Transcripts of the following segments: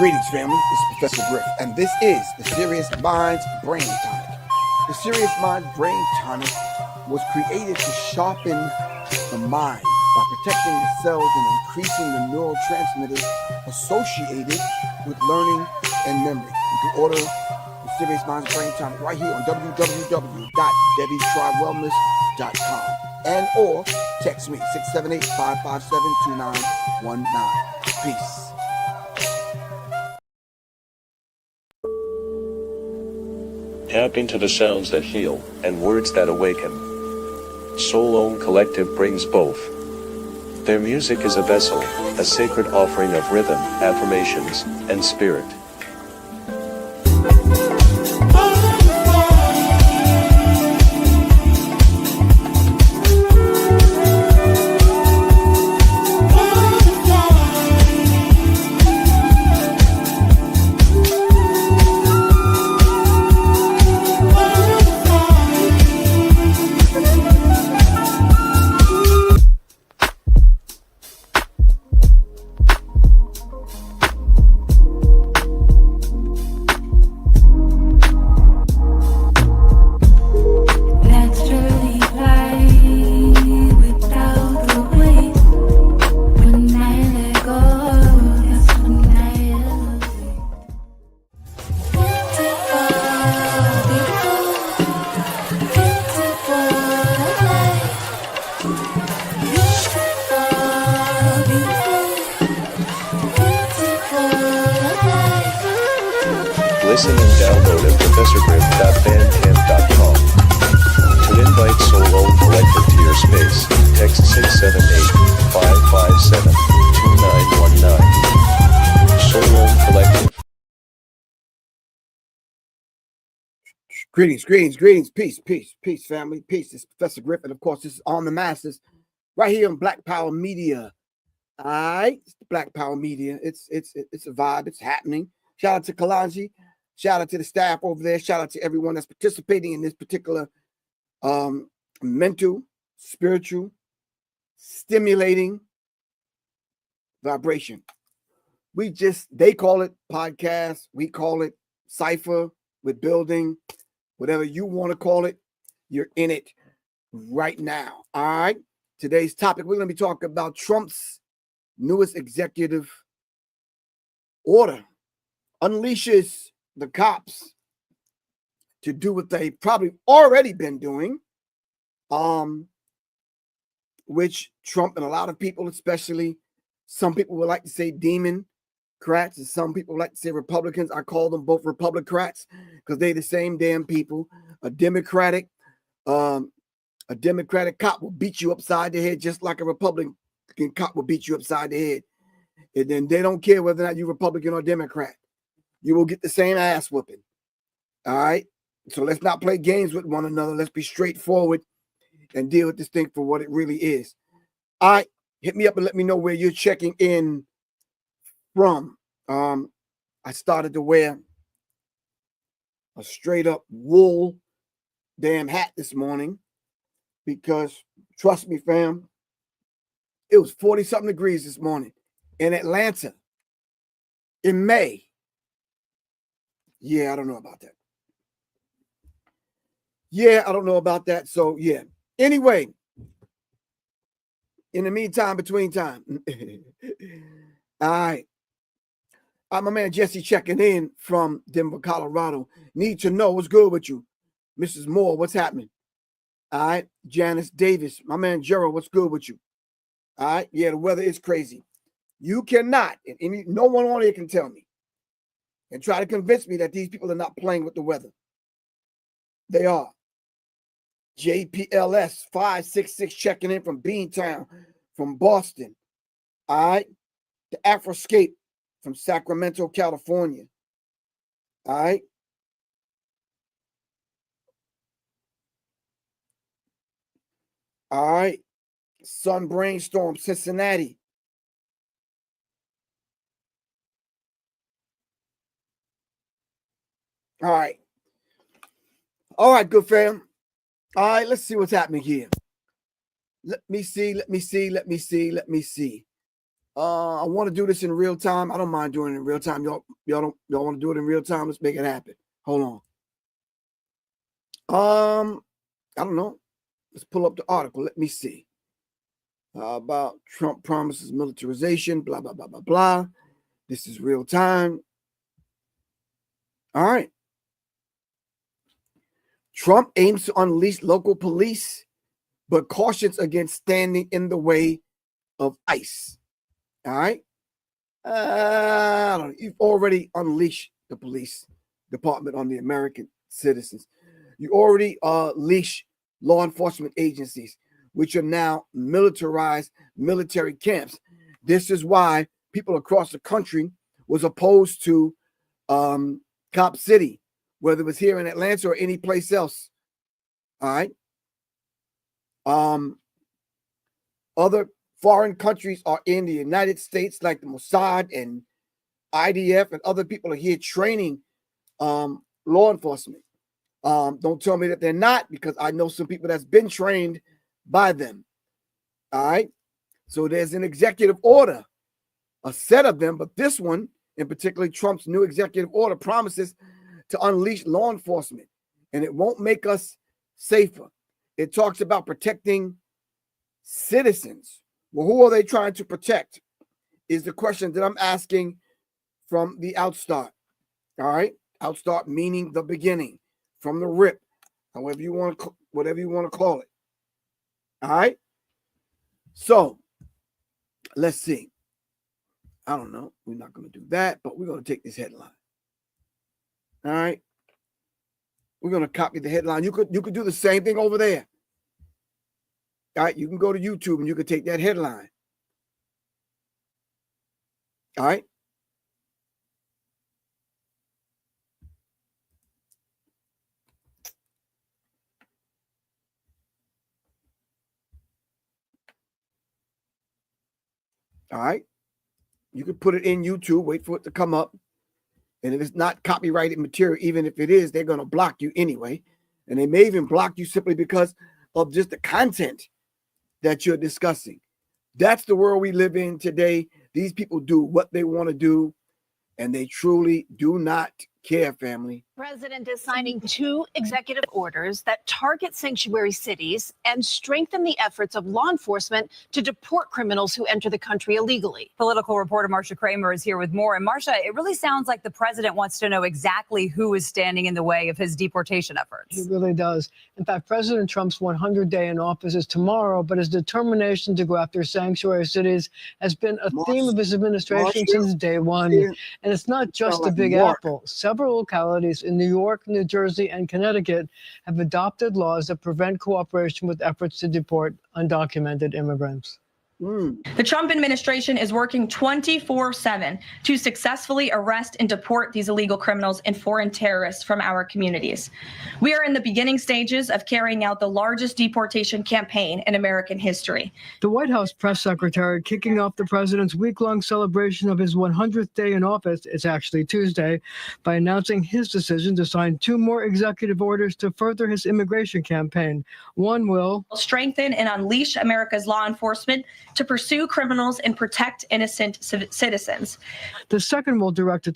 Greetings, family. This is Professor Griff, and this is the Serious Minds Brain Tonic. The Serious Minds Brain Tonic was created to sharpen the mind by protecting the cells and increasing the neurotransmitters associated with learning and memory. You can order the Serious Minds Brain Tonic right here on www.debbiestrywellness.com and or text me 678-557-2919. Peace. Tap into the sounds that heal and words that awaken. Soul Own Collective brings both. Their music is a vessel, a sacred offering of rhythm, affirmations, and spirit. Listen and download at professorgriff.bandcamp.com. To invite Soul Own Collective to your space, text 678-557-2919. Soul Own Collective. Greetings, peace, family, peace. This is Professor Griff, and of course, this is On the Masses, right here on Black Power Media. All right, it's Black Power Media. It's a vibe. It's happening. Shout out to Kalanji. Shout out to the staff over there. Shout out to everyone that's participating in this particular mental, spiritual, stimulating vibration. They call it podcast. We call it cipher with building, whatever you want to call it. You're in it right now. All right. Today's topic, we're going to be talking about Trump's newest executive order unleashes the cops to do what they've probably already been doing, which Trump and a lot of people, especially some people would like to say Democrats, and some people like to say Republicans. I call them both Republicrats because they're the same damn people. A Democratic cop will beat you upside the head just like a Republican cop will beat you upside the head. And then they don't care whether or not you're Republican or Democrat. You will get the same ass whooping. All right. So let's not play games with one another. Let's be straightforward and deal with this thing for what it really is. All right. Hit me up and let me know where you're checking in from. I started to wear a straight up wool damn hat this morning because, trust me, fam, it was 40-something degrees this morning in Atlanta in May. Yeah, I don't know about that. So, yeah. Anyway, in the meantime, between time. All right. My man Jesse checking in from Denver, Colorado. Need to know what's good with you. Mrs. Moore, what's happening? All right. Janice Davis, my man Gerald, what's good with you? All right. Yeah, the weather is crazy. You cannot, and no one on here can tell me and try to convince me that these people are not playing with the weather. They are. JPLS 566 checking in from Beantown, from Boston. All right. The Afroscape from Sacramento, California. All right. All right. Sun Brainstorm, Cincinnati. All right. All right, good fam. All right, let's see what's happening here. Let me see. I want to do this in real time. I don't mind doing it in real time. Y'all want to do it in real time? Let's make it happen. Hold on. I don't know. Let's pull up the article. Let me see. About Trump promises militarization, blah, blah, blah, blah, blah. This is real time. All right. Trump aims to unleash local police, but cautions against standing in the way of ICE. All right. I don't know. You've already unleashed the police department on the American citizens. You already unleashed law enforcement agencies, which are now militarized military camps. This is why people across the country was opposed to Cop City, whether it was here in Atlanta or any place else. All right. Other foreign countries are in the United States, like the Mossad and IDF, and other people are here training law enforcement. Don't tell me that they're not, because I know some people that's been trained by them. All right. So there's an executive order, a set of them, but this one, in particular, Trump's new executive order, promises to unleash law enforcement, and it won't make us safer. It talks about protecting citizens. Well, who are they trying to protect is the question that I'm asking from the outstart. All right. Outstart meaning the beginning, from the rip, however you want to, whatever you want to call it. All right. So let's see. I don't know. We're not going to do that, but we're going to take this headline. All right. We're going to copy the headline. You could do the same thing over there. All right. You can go to YouTube and you can take that headline. All right. All right. You can put it in YouTube, wait for it to come up. And if it's not copyrighted material, even if it is, they're going to block you anyway. And they may even block you simply because of just the content that you're discussing. That's the world we live in today. These people do what they want to do, and they truly do not care, family. President is signing 2 executive orders that target sanctuary cities and strengthen the efforts of law enforcement to deport criminals who enter the country illegally. Political reporter Marsha Kramer is here with more. And Marsha, it really sounds like the president wants to know exactly who is standing in the way of his deportation efforts. He really does. In fact, President Trump's 100th day in office is tomorrow, but his determination to go after sanctuary cities has been a theme of his administration since day one. And it's not just the Big Apple. Several localities in New York, New Jersey, and Connecticut have adopted laws that prevent cooperation with efforts to deport undocumented immigrants. The Trump administration is working 24/7 to successfully arrest and deport these illegal criminals and foreign terrorists from our communities. We are in the beginning stages of carrying out the largest deportation campaign in American history. The White House press secretary kicking off the president's week-long celebration of his 100th day in office, it's actually Tuesday, by announcing his decision to sign 2 more executive orders to further his immigration campaign. One will strengthen and unleash America's law enforcement to pursue criminals and protect innocent citizens. The second will direct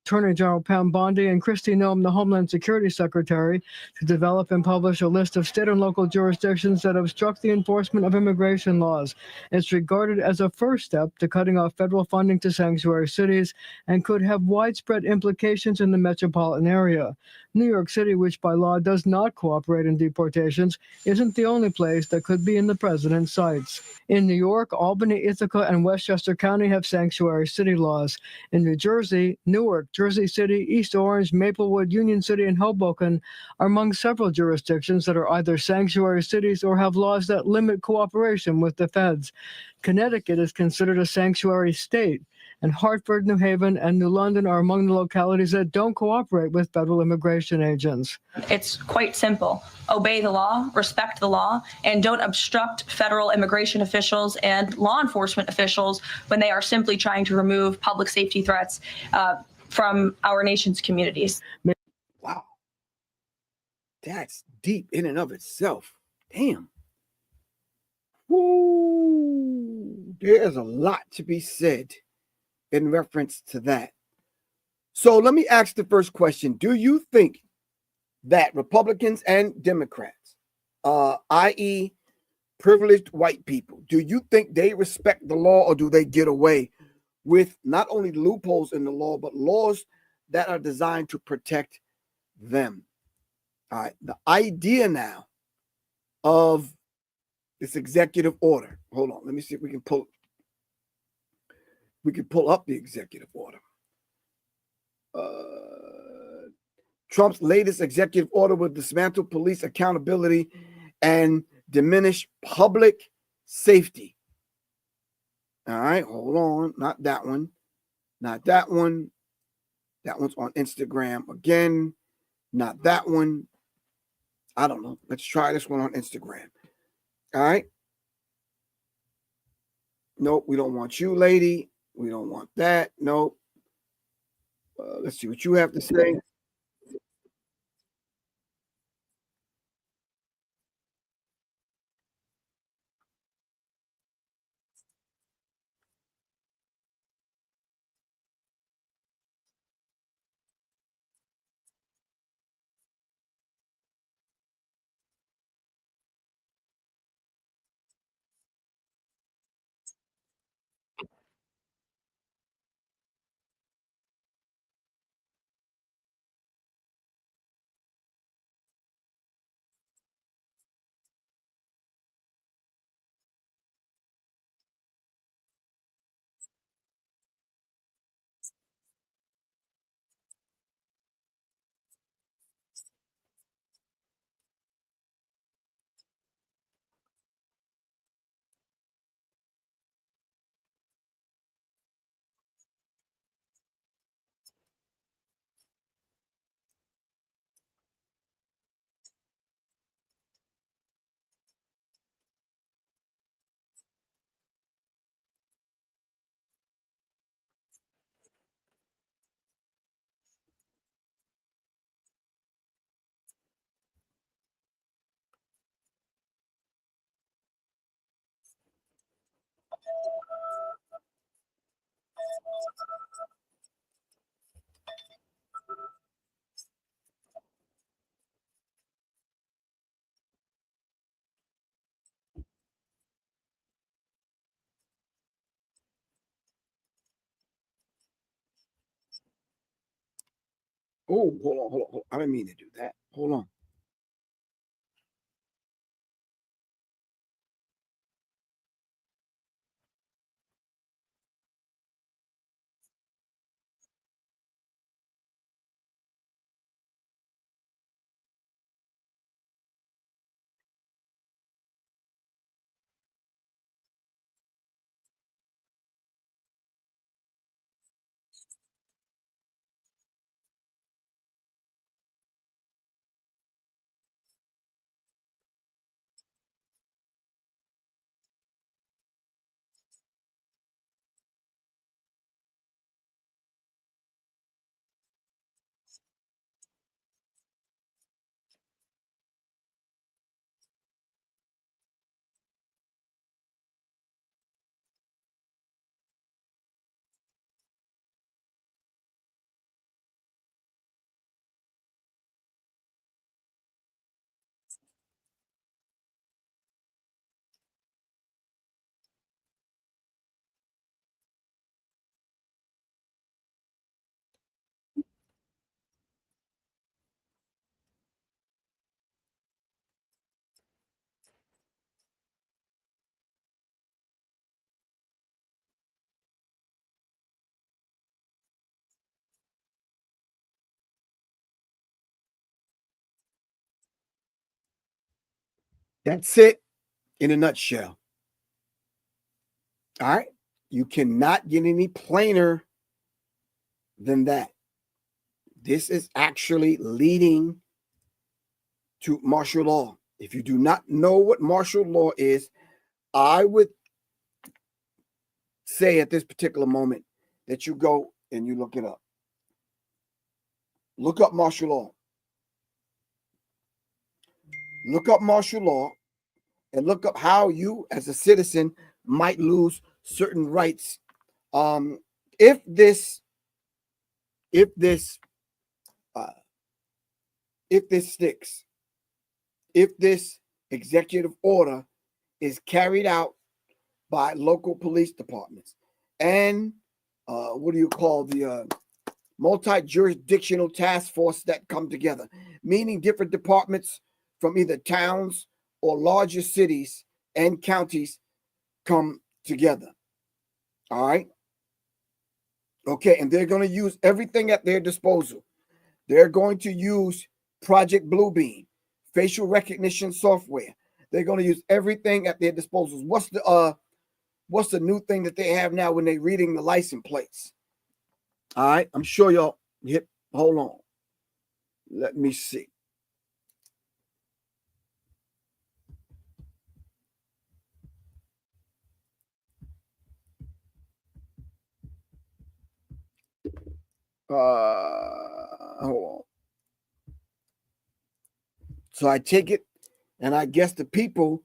Attorney General Pam Bondi and Kristi Noem, the Homeland Security Secretary, to develop and publish a list of state and local jurisdictions that obstruct the enforcement of immigration laws. It's regarded as a first step to cutting off federal funding to sanctuary cities and could have widespread implications in the metropolitan area. New York City, which by law does not cooperate in deportations, isn't the only place that could be in the president's sights. In New York, Albany, Ithaca, and Westchester County have sanctuary city laws. In New Jersey, Newark, Jersey City, East Orange, Maplewood, Union City, and Hoboken are among several jurisdictions that are either sanctuary cities or have laws that limit cooperation with the feds. Connecticut is considered a sanctuary state, and Hartford, New Haven, and New London are among the localities that don't cooperate with federal immigration agents. It's quite simple. Obey the law, respect the law, and don't obstruct federal immigration officials and law enforcement officials when they are simply trying to remove public safety threats from our nation's communities. Wow. That's deep in and of itself. Damn. Woo. there's a lot to be said in reference to that. So let me ask the first question. Do you think that Republicans and Democrats, i.e., privileged white people, do you think they respect the law, or do they get away with not only loopholes in the law, but laws that are designed to protect them? All right. The idea now of this executive order. Hold on. Let me see if we can pull up the executive order. Trump's latest executive order will dismantle police accountability and diminish public safety. All right, hold on. Not that one. Not that one. That one's on Instagram again. Not that one. I don't know. Let's try this one on Instagram. All right. Nope, we don't want you, lady. We don't want that. Nope. Let's see what you have to say. Oh, hold on. I didn't mean to do that. Hold on. That's it in a nutshell. All right. You cannot get any plainer than that. This is actually leading to martial law. If you do not know what martial law is, I would say at this particular moment that you go and you look it up. Look up martial law. Look up martial law and look up how you as a citizen might lose certain rights. If this sticks, if this executive order is carried out by local police departments and what do you call the multi-jurisdictional task force that come together, meaning different departments from either towns or larger cities and counties come together. All right. Okay. And they're going to use everything at their disposal. They're going to use Project Bluebeam, facial recognition software. They're going to use everything at their disposal. What's the new thing that they have now when they're reading the license plates? All right. I'm sure y'all hold on. Let me see. Hold on. So I take it, and I guess the people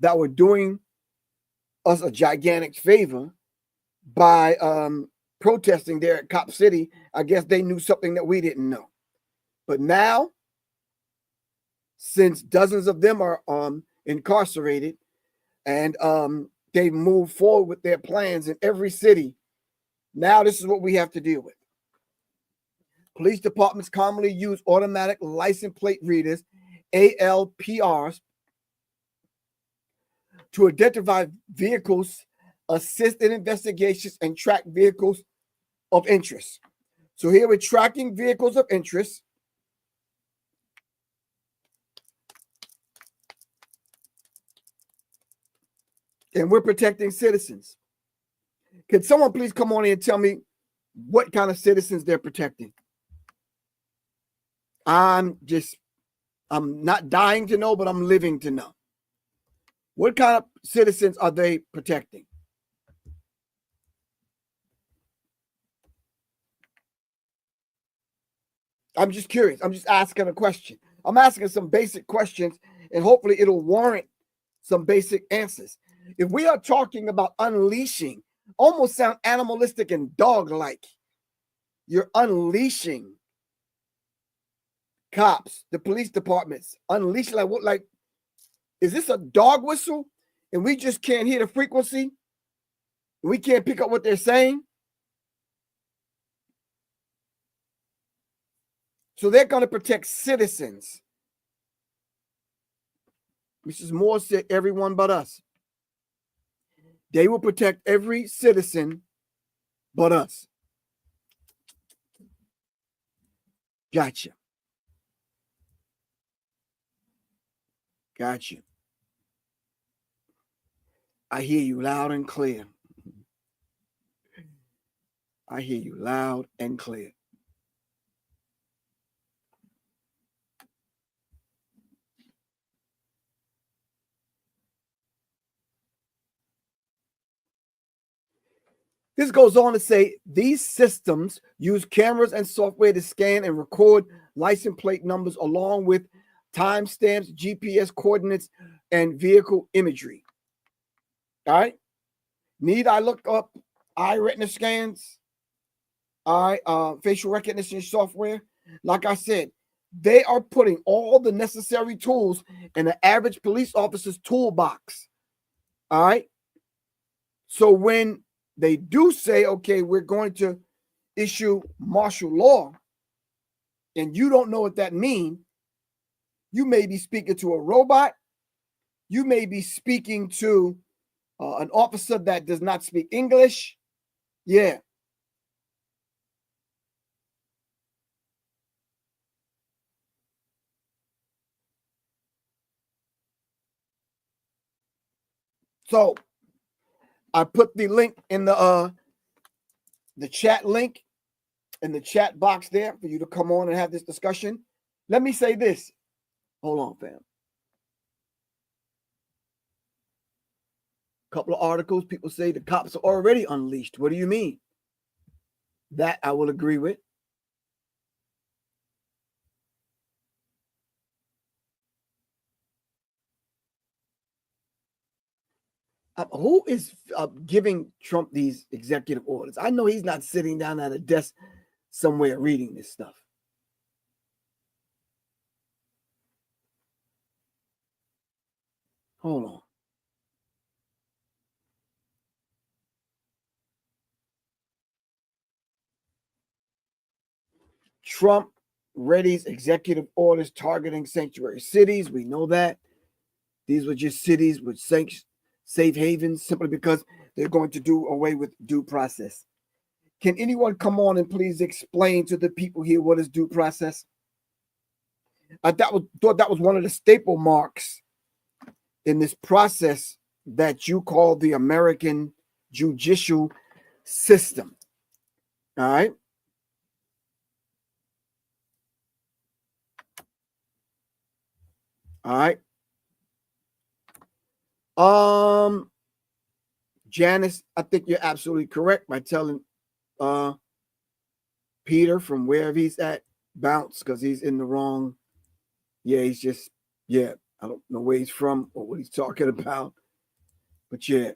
that were doing us a gigantic favor by protesting there at Cop City, I guess they knew something that we didn't know. But now, since dozens of them are incarcerated and they've moved forward with their plans in every city, now this is what we have to deal with. Police departments commonly use automatic license plate readers, ALPRs, to identify vehicles, assist in investigations, and track vehicles of interest. So here we're tracking vehicles of interest. And we're protecting citizens. Can someone please come on in and tell me what kind of citizens they're protecting? I'm not dying to know, but I'm living to know. What kind of citizens are they protecting? I'm just curious. I'm just asking a question. I'm asking some basic questions, and hopefully it'll warrant some basic answers. If we are talking about unleashing, almost sound animalistic and dog-like. You're unleashing cops, the police departments, unleashing like what? Like, is this a dog whistle and we just can't hear the frequency? We can't pick up what they're saying? So they're going to protect citizens. Mrs. Moore said everyone but us. They will protect every citizen but us. Gotcha. Gotcha. I hear you loud and clear. I hear you loud and clear. This goes on to say these systems use cameras and software to scan and record license plate numbers along with timestamps, GPS coordinates, and vehicle imagery. All right. Need I look up eye retina scans? All right. Facial recognition software. Like I said, they are putting all the necessary tools in the average police officer's toolbox. All right. So when they do say, okay, we're going to issue martial law, and you don't know what that means, you may be speaking to a robot. You may be speaking to an officer that does not speak English. Yeah. So I put the link in the chat link in the chat box there for you to come on and have this discussion. Let me say this. Hold on, fam. Couple of articles, people say the cops are already unleashed. What do you mean? That I will agree with. Who is giving Trump these executive orders? I know he's not sitting down at a desk somewhere reading this stuff. Hold on. Trump readies executive orders targeting sanctuary cities. We know that. These were just cities with safe havens simply because they're going to do away with due process. Can anyone come on and please explain to the people here what is due process? I thought that was one of the staple marks in this process that you call the American judicial system. All right. All right. Janice, I think you're absolutely correct by telling Peter from wherever he's at bounce because he's in the wrong. Yeah, he's just, yeah, I don't know where he's from or what he's talking about. But yeah.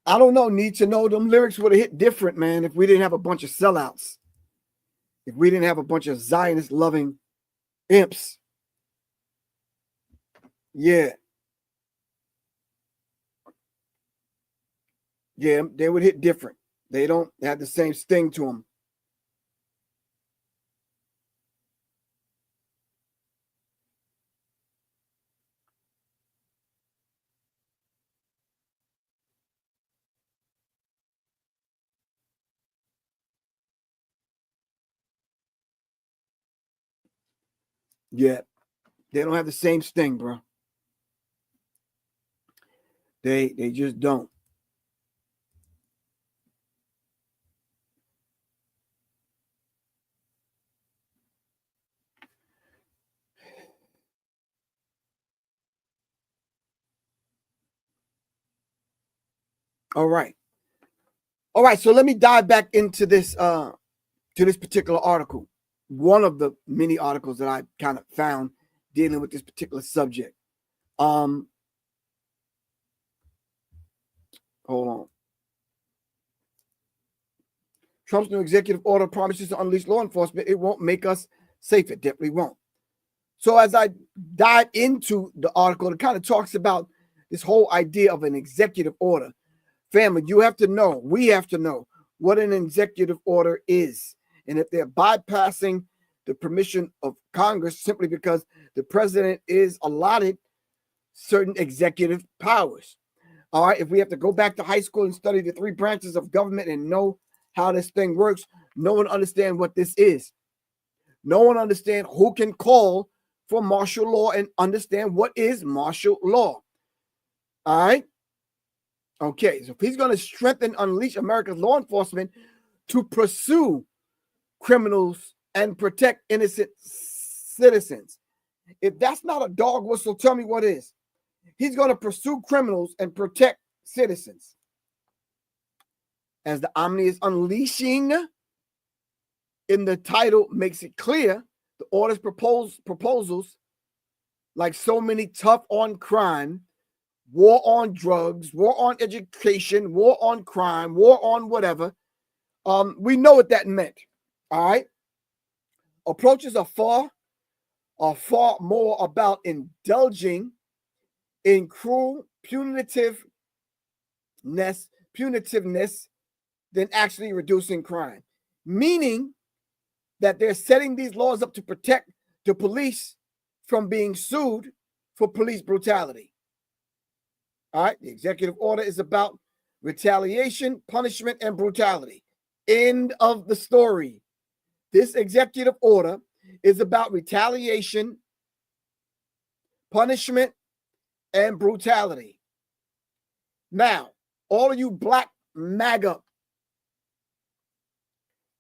I don't know. Need to know. Them lyrics would have hit different, man, if we didn't have a bunch of sellouts. If we didn't have a bunch of Zionist-loving imps. Yeah. Yeah, they would hit different. They don't have the same sting to them. Yeah. They don't have the same sting, bro. They just don't. All right. All right, so let me dive back into this to this particular article. One of the many articles that I kind of found dealing with this particular subject. Hold on. Trump's new executive order promises to unleash law enforcement. It won't make us safe. It definitely won't. So as I dive into the article, it kind of talks about this whole idea of an executive order. Family, you have to know, we have to know what an executive order is. And if they're bypassing the permission of Congress simply because the president is allotted certain executive powers. All right, if we have to go back to high school and study the three branches of government and know how this thing works, no one understands what this is. No one understands who can call for martial law and understand what is martial law. All right. Okay, so if he's going to strengthen, unleash America's law enforcement to pursue criminals and protect innocent citizens, if that's not a dog whistle, tell me what is. He's going to pursue criminals and protect citizens. As the Omni is unleashing, in the title makes it clear, the order's proposals, like so many tough on crime, war on drugs, war on education, war on crime, war on whatever. We know what that meant. All right. Approaches are far more about indulging in cruel punitiveness than actually reducing crime. Meaning that they're setting these laws up to protect the police from being sued for police brutality. All right, the executive order is about retaliation, punishment, and brutality. End of the story. This executive order is about retaliation, punishment, and brutality. Now, all of you black MAGA,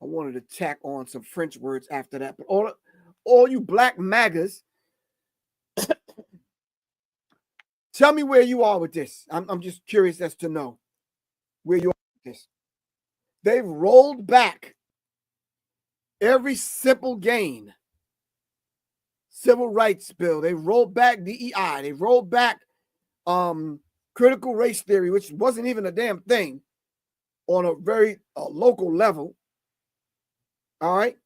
I wanted to tack on some French words after that, but all you black MAGAs, tell me where you are with this. I'm just curious as to know where you are with this. They've rolled back every simple gain civil rights bill. They rolled back DEI. They rolled back critical race theory, which wasn't even a damn thing on a very local level. All right.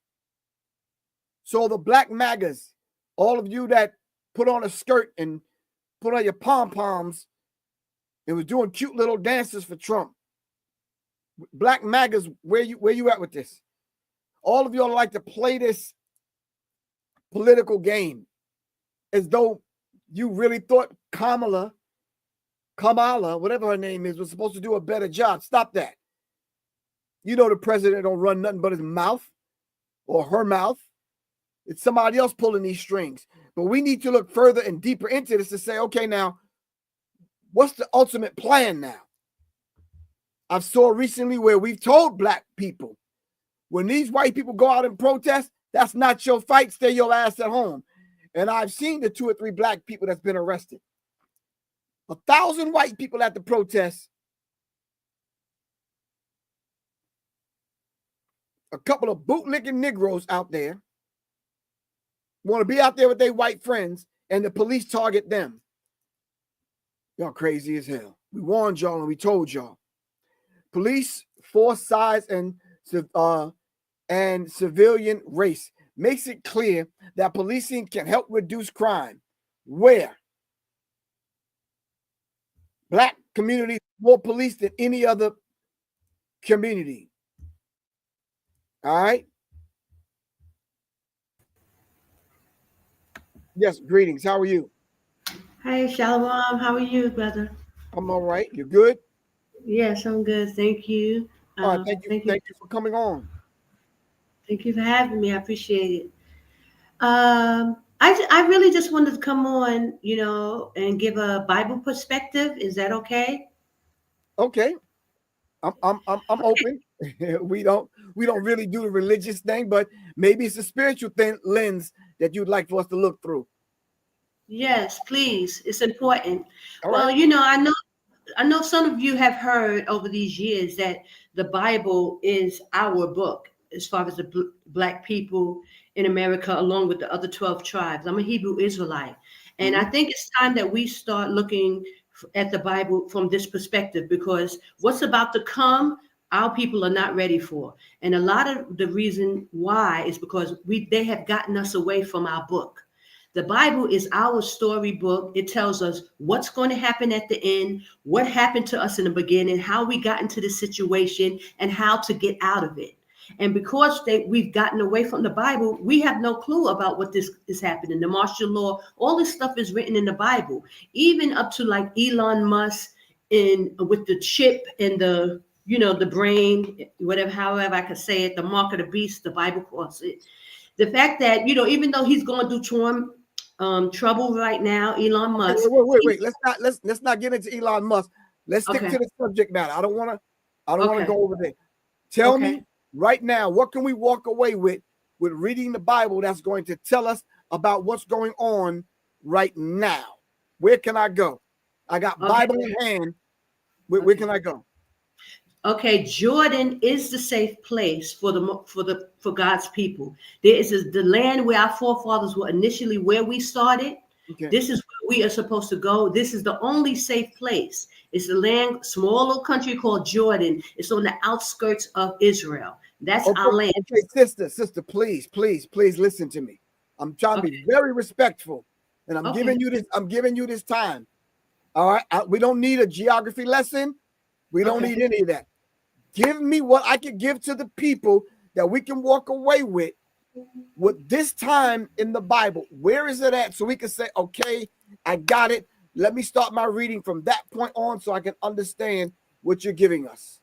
So the black MAGAs, all of you that put on a skirt and put on your pom-poms and was doing cute little dances for Trump. Black MAGAs, where you at with this? All of y'all like to play this political game as though you really thought Kamala, whatever her name is, was supposed to do a better job. Stop that. You know the president don't run nothing but his mouth or her mouth. It's somebody else pulling these strings. But we need to look further and deeper into this to say, okay, now, what's the ultimate plan now? I've saw recently where we've told black people, when these white people go out and protest, that's not your fight. Stay your ass at home. And I've seen the 2 or 3 black people that's been arrested. 1,000 white people at the protest. A couple of bootlicking Negroes out there want to be out there with their white friends, and the police target them. Y'all crazy as hell. We warned y'all and we told y'all. Police force size and civilian race makes it clear that policing can help reduce crime. Where? Black community more police than any other community. All right. Yes, greetings. How are you? Hi, Shalom. How are you, brother? I'm all right. You good? Yes, I'm good. Thank you. All right, thank you for coming on. Thank you for having me. I appreciate it. I really just wanted to come on, and give a Bible perspective. Is that okay? Okay. I'm open. we don't really do the religious thing, but maybe it's a spiritual lens that you'd like for us to look through. Yes, please. It's important. All Well, right. I know some of you have heard over these years that the Bible is our book as far as the black people in America, along with the other 12 tribes. I'm a Hebrew Israelite. And I think it's time that we start looking at the Bible from this perspective, because what's about to come, our people are not ready for. And a lot of the reason why is because they have gotten us away from our book. The Bible is our storybook. It tells us what's going to happen at the end, what happened to us in the beginning, how we got into this situation, and how to get out of it. And because we've gotten away from the Bible, we have no clue about what this is happening. The martial law, all this stuff is written in the Bible, even up to like Elon Musk with the chip and the brain, whatever, however I could say it, the mark of the beast, the Bible calls it. The fact that, even though he's going through trouble right now, Elon Musk. Wait. Let's not get into Elon Musk. Let's stick to the subject matter. I don't want to go over there. Tell me right now, what can we walk away with reading the Bible that's going to tell us about what's going on right now? Where can I go? I got Bible in hand. Where can I go? Okay, Jordan is the safe place for God's people. There is the land where our forefathers were initially, where we started. Okay. This is where we are supposed to go. This is the only safe place. It's a land, small little country called Jordan. It's on the outskirts of Israel. That's our land. Okay, sister, please listen to me. I'm trying to be very respectful, and I'm giving you this time. All right, we don't need a geography lesson. We don't need any of that. Give me what I can give to the people that we can walk away with this time in the Bible. Where is it at? So we can say, okay, I got it. Let me start my reading from that point on so I can understand what you're giving us.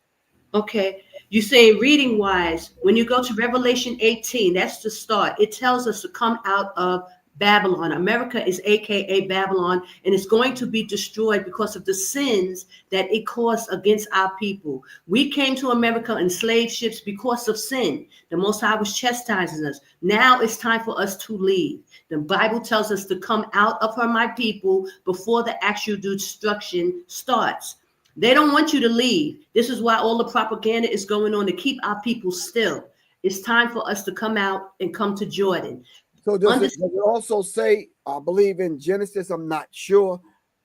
Okay. You say reading wise, when you go to Revelation 18, that's the start. It tells us to come out of Babylon. America is AKA Babylon, and it's going to be destroyed because of the sins that it caused against our people. We came to America in slave ships because of sin. The Most High was chastising us. Now it's time for us to leave. The Bible tells us to come out of her, my people, before the actual destruction starts. They don't want you to leave. This is why all the propaganda is going on to keep our people still. It's time for us to come out and come to Jordan. So does it also say, I believe in Genesis, I'm not sure,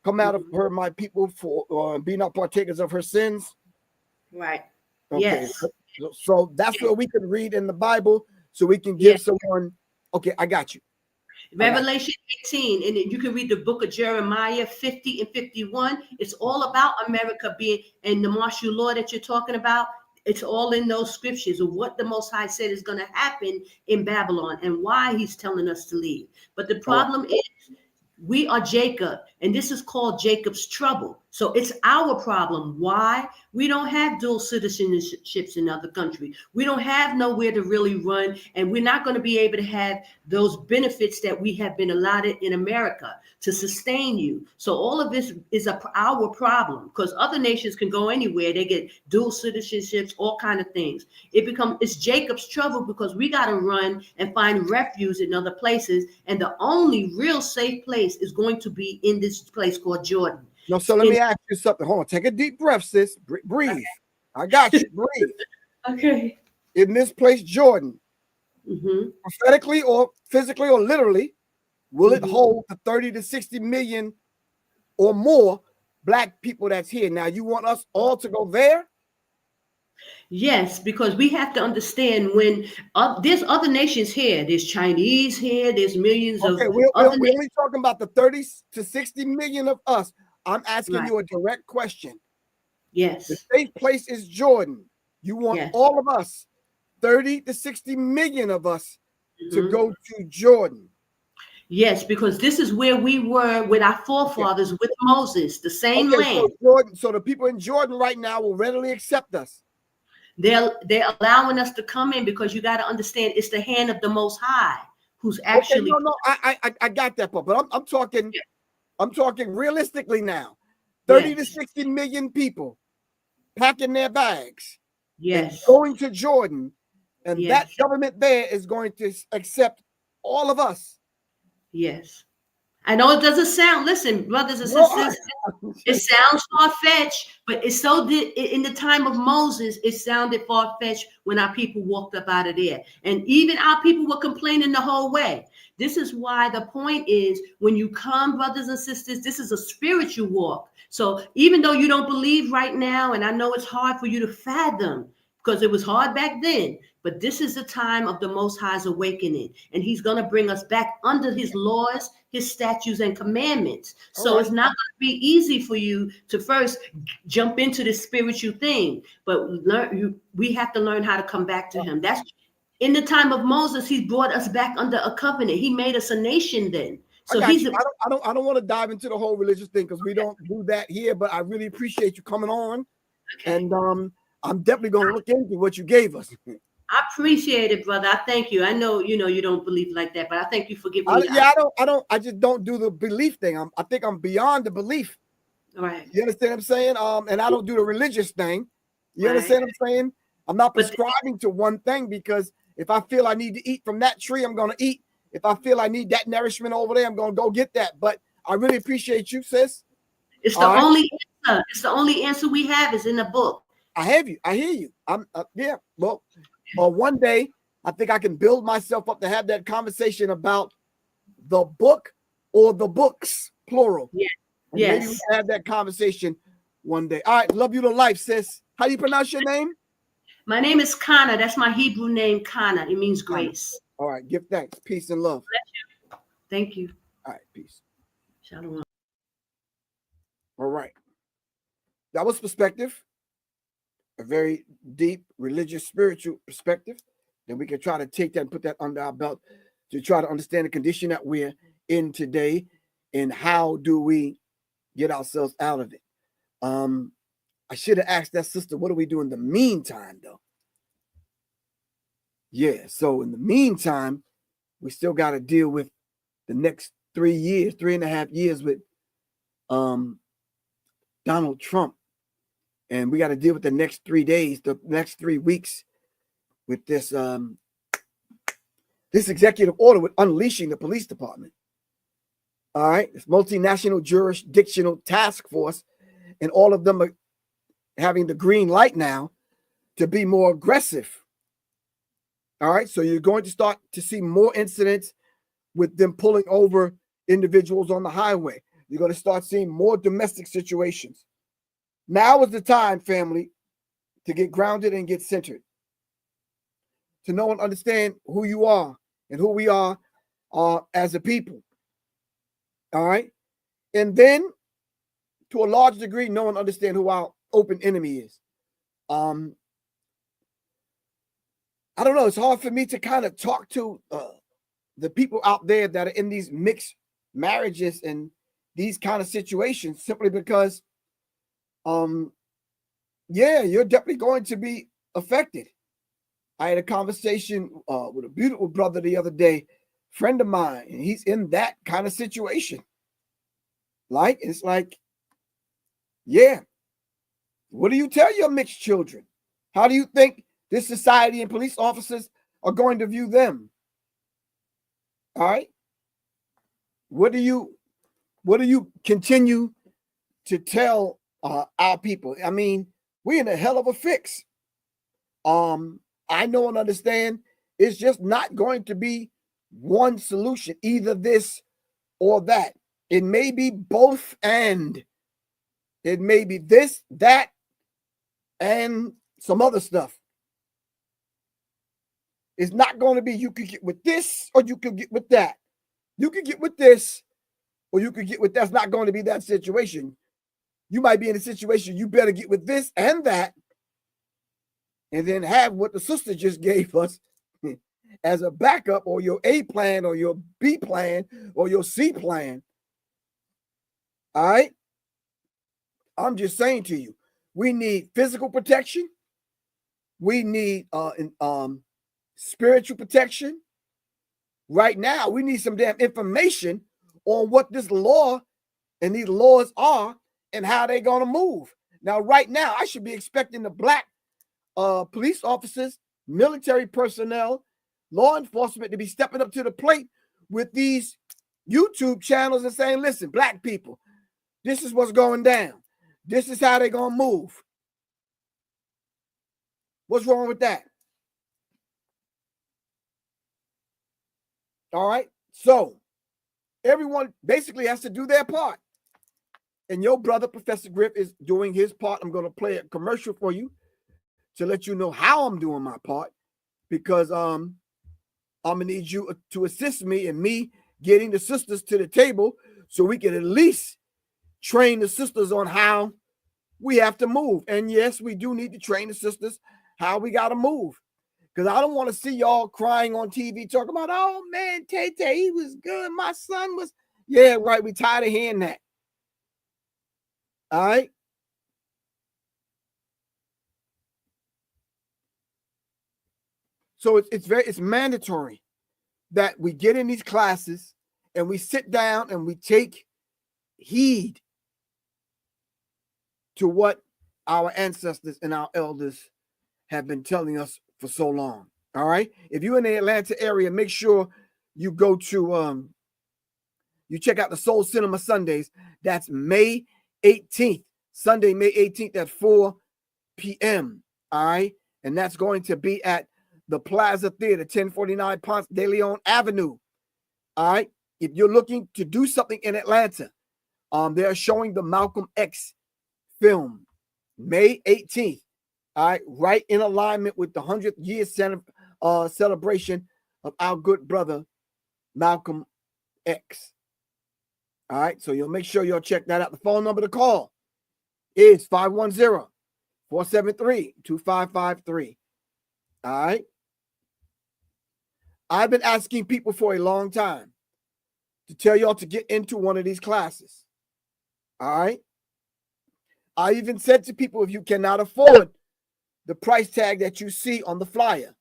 come out of her, my people, for be not partakers of her sins? Right. Okay. Yes. So that's what we can read in the Bible, so we can give someone. Okay, I got you. Revelation 18, and you can read the book of Jeremiah 50 and 51. It's all about America being, and the martial law that you're talking about. It's all in those scriptures of what the Most High said is going to happen in Babylon and why he's telling us to leave. But the problem is, we are Jacob, and this is called Jacob's trouble. So it's our problem. Why? We don't have dual citizenships in other countries. We don't have nowhere to really run, and we're not going to be able to have those benefits that we have been allotted in America to sustain you. So all of this is our problem, because other nations can go anywhere. They get dual citizenships, all kind of things. It's Jacob's trouble, because we got to run and find refuge in other places, and the only real safe place is going to be in this place called Jordan. No, so let me ask you something. Hold on, take a deep breath, sis. Breathe. Okay. I got you. Breathe. Okay. In this place, Jordan, prophetically or physically or literally, will it hold the 30 to 60 million or more black people that's here? Now, you want us all to go there? Yes, because we have to understand when there's other nations here. There's Chinese here. There's millions of we're only talking about the 30 to 60 million of us. I'm asking you a direct question. Yes. The safe place is Jordan. You want all of us, 30 to 60 million of us, to go to Jordan. Yes, because this is where we were with our forefathers, with Moses, the same land. So the people in Jordan right now will readily accept us. They're allowing us to come in, because you got to understand it's the hand of the Most High who's actually. I got that part, but I'm talking. I'm talking realistically now. 30 to 60 million people packing their bags, going to Jordan, and that government there is going to accept all of us. Yes. I know it doesn't sound, listen, brothers and sisters, it sounds far-fetched, but it's so in the time of Moses, it sounded far-fetched when our people walked up out of there. And even our people were complaining the whole way. This is why the point is, when you come, brothers and sisters, this is a spiritual walk. So even though you don't believe right now, and I know it's hard for you to fathom, because it was hard back then, but this is the time of the Most High's awakening, and he's going to bring us back under his laws, his statutes, and commandments. So it's not going to be easy for you to first jump into this spiritual thing, but we have to learn how to come back to him. That's in the time of Moses. He brought us back under a covenant. He made us a nation then. So I don't want to dive into the whole religious thing, because we don't do that here, but I really appreciate you coming on. And I'm definitely going to look into what you gave us. I appreciate it, brother. I thank you. I know, you don't believe like that, but I thank you for giving me. I just don't do the belief thing. I think I'm beyond the belief. Right. You understand what I'm saying? And I don't do the religious thing. You understand what I'm saying? I'm not prescribing to one thing, because if I feel I need to eat from that tree, I'm going to eat. If I feel I need that nourishment over there, I'm going to go get that. But I really appreciate you, sis. It's the only answer. It's the only answer we have is in the book. I have you. I hear you. Well, one day I think I can build myself up to have that conversation about the book or the books, plural. Yeah. Maybe we can have that conversation one day. All right. Love you to life, sis. How do you pronounce your name? My name is Kana. That's my Hebrew name, Kana. It means grace. All right. Give thanks. Peace and love. Thank you. All right. Peace. Shalom. All right. That was perspective. A very deep religious, spiritual perspective. Then we can try to take that and put that under our belt to try to understand the condition that we're in today, and how do we get ourselves out of it. I should have asked that sister, what do we do in the meantime, though? Yeah, so in the meantime, we still got to deal with the next 3.5 years with Donald Trump. And we got to deal with the next 3 days, the next 3 weeks with this this executive order with unleashing the police department. All right, this multinational jurisdictional task force, and all of them are having the green light now to be more aggressive. All right. So you're going to start to see more incidents with them pulling over individuals on the highway. You're going to start seeing more domestic situations. Now is the time, family, to get grounded and get centered, to know and understand who you are and who we are as a people. All right. And then to a large degree, know and understand who our open enemy is. I don't know. It's hard for me to kind of talk to the people out there that are in these mixed marriages and these kind of situations, simply because, yeah, you're definitely going to be affected. I had a conversation with a beautiful brother the other day, friend of mine, and he's in that kind of situation. Like, it's like, yeah, what do you tell your mixed children? How do you think this society and police officers are going to view them? All right. What do you continue to tell our people? I mean, we're in a hell of a fix. I know and understand it's just not going to be one solution, either this or that. It may be both, and it may be this, that, and some other stuff. It's not going to be you could get with this or you could get with that. You could get with this or you could get with that's not going to be that situation. You might be in a situation you better get with this and that, and then have what the sister just gave us as a backup, or your A plan or your B plan or your C plan. All right. I'm just saying to you, we need physical protection. We need spiritual protection. Right now, we need some damn information on what this law and these laws are and how they're going to move. Now, right now, I should be expecting the black police officers, military personnel, law enforcement to be stepping up to the plate with these YouTube channels and saying, listen, black people, this is what's going down. This is how they're going to move. What's wrong with that? All right. So everyone basically has to do their part. And your brother, Professor Griff, is doing his part. I'm going to play a commercial for you to let you know how I'm doing my part, because I'm going to need you to assist me in me getting the sisters to the table so we can at least train the sisters on how we have to move. And yes, we do need to train the sisters how we got to move, because I don't want to see y'all crying on TV talking about, oh man, Tay, he was good. My son was, yeah, right. We tired of hearing that. All right. So it's mandatory that we get in these classes and we sit down and we take heed to what our ancestors and our elders have been telling us for so long. All right. If you're in the Atlanta area, make sure you go to you check out the Soul Cinema Sundays. That's May 18th, Sunday, May 18th at 4 p.m. All right. And that's going to be at the Plaza Theater, 1049 Ponce de Leon Avenue. All right. If you're looking to do something in Atlanta, they are showing the Malcolm X film, May 18th. All right. Right in alignment with the 100th year celebration of our good brother, Malcolm X. All right. So you'll make sure you'll check that out. The phone number to call is 510-473-2553. All right. I've been asking people for a long time to tell y'all to get into one of these classes. All right. I even said to people, if you cannot afford the price tag that you see on the flyer,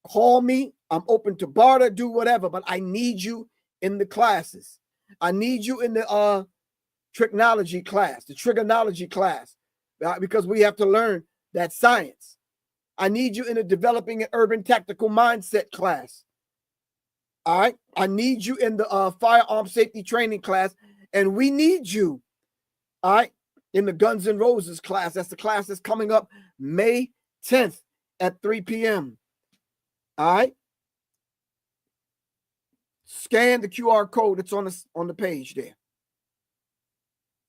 call me. I'm open to barter, do whatever, but I need you in the classes. I need you in the trigonometry class, because we have to learn that science. I need you in the developing an urban tactical mindset class. All right. I need you in the firearm safety training class, and we need you, all right, in the Guns N' Roses class. That's the class that's coming up May 10th at 3 p.m. All right. Scan the QR code that's on the page there.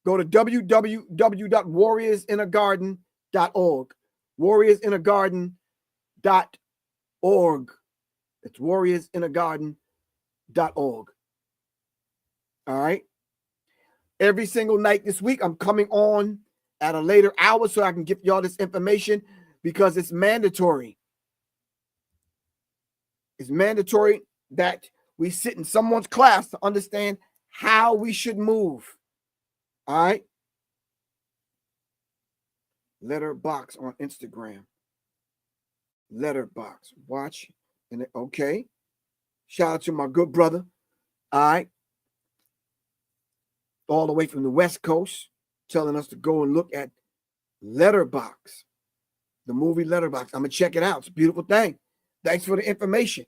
Go to www.warriorsinnergarden.org. Warriorsinnergarden.org. It's warriorsinnergarden.org. All right. Every single night this week, I'm coming on at a later hour so I can give y'all this information because it's mandatory. It's mandatory that we sit in someone's class to understand how we should move. All right. Letterbox on Instagram. Letterbox. Watch. And okay. Shout out to my good brother. All right. All the way from the West Coast, telling us to go and look at Letterbox. The movie Letterbox. I'm going to check it out. It's a beautiful thing. Thanks for the information.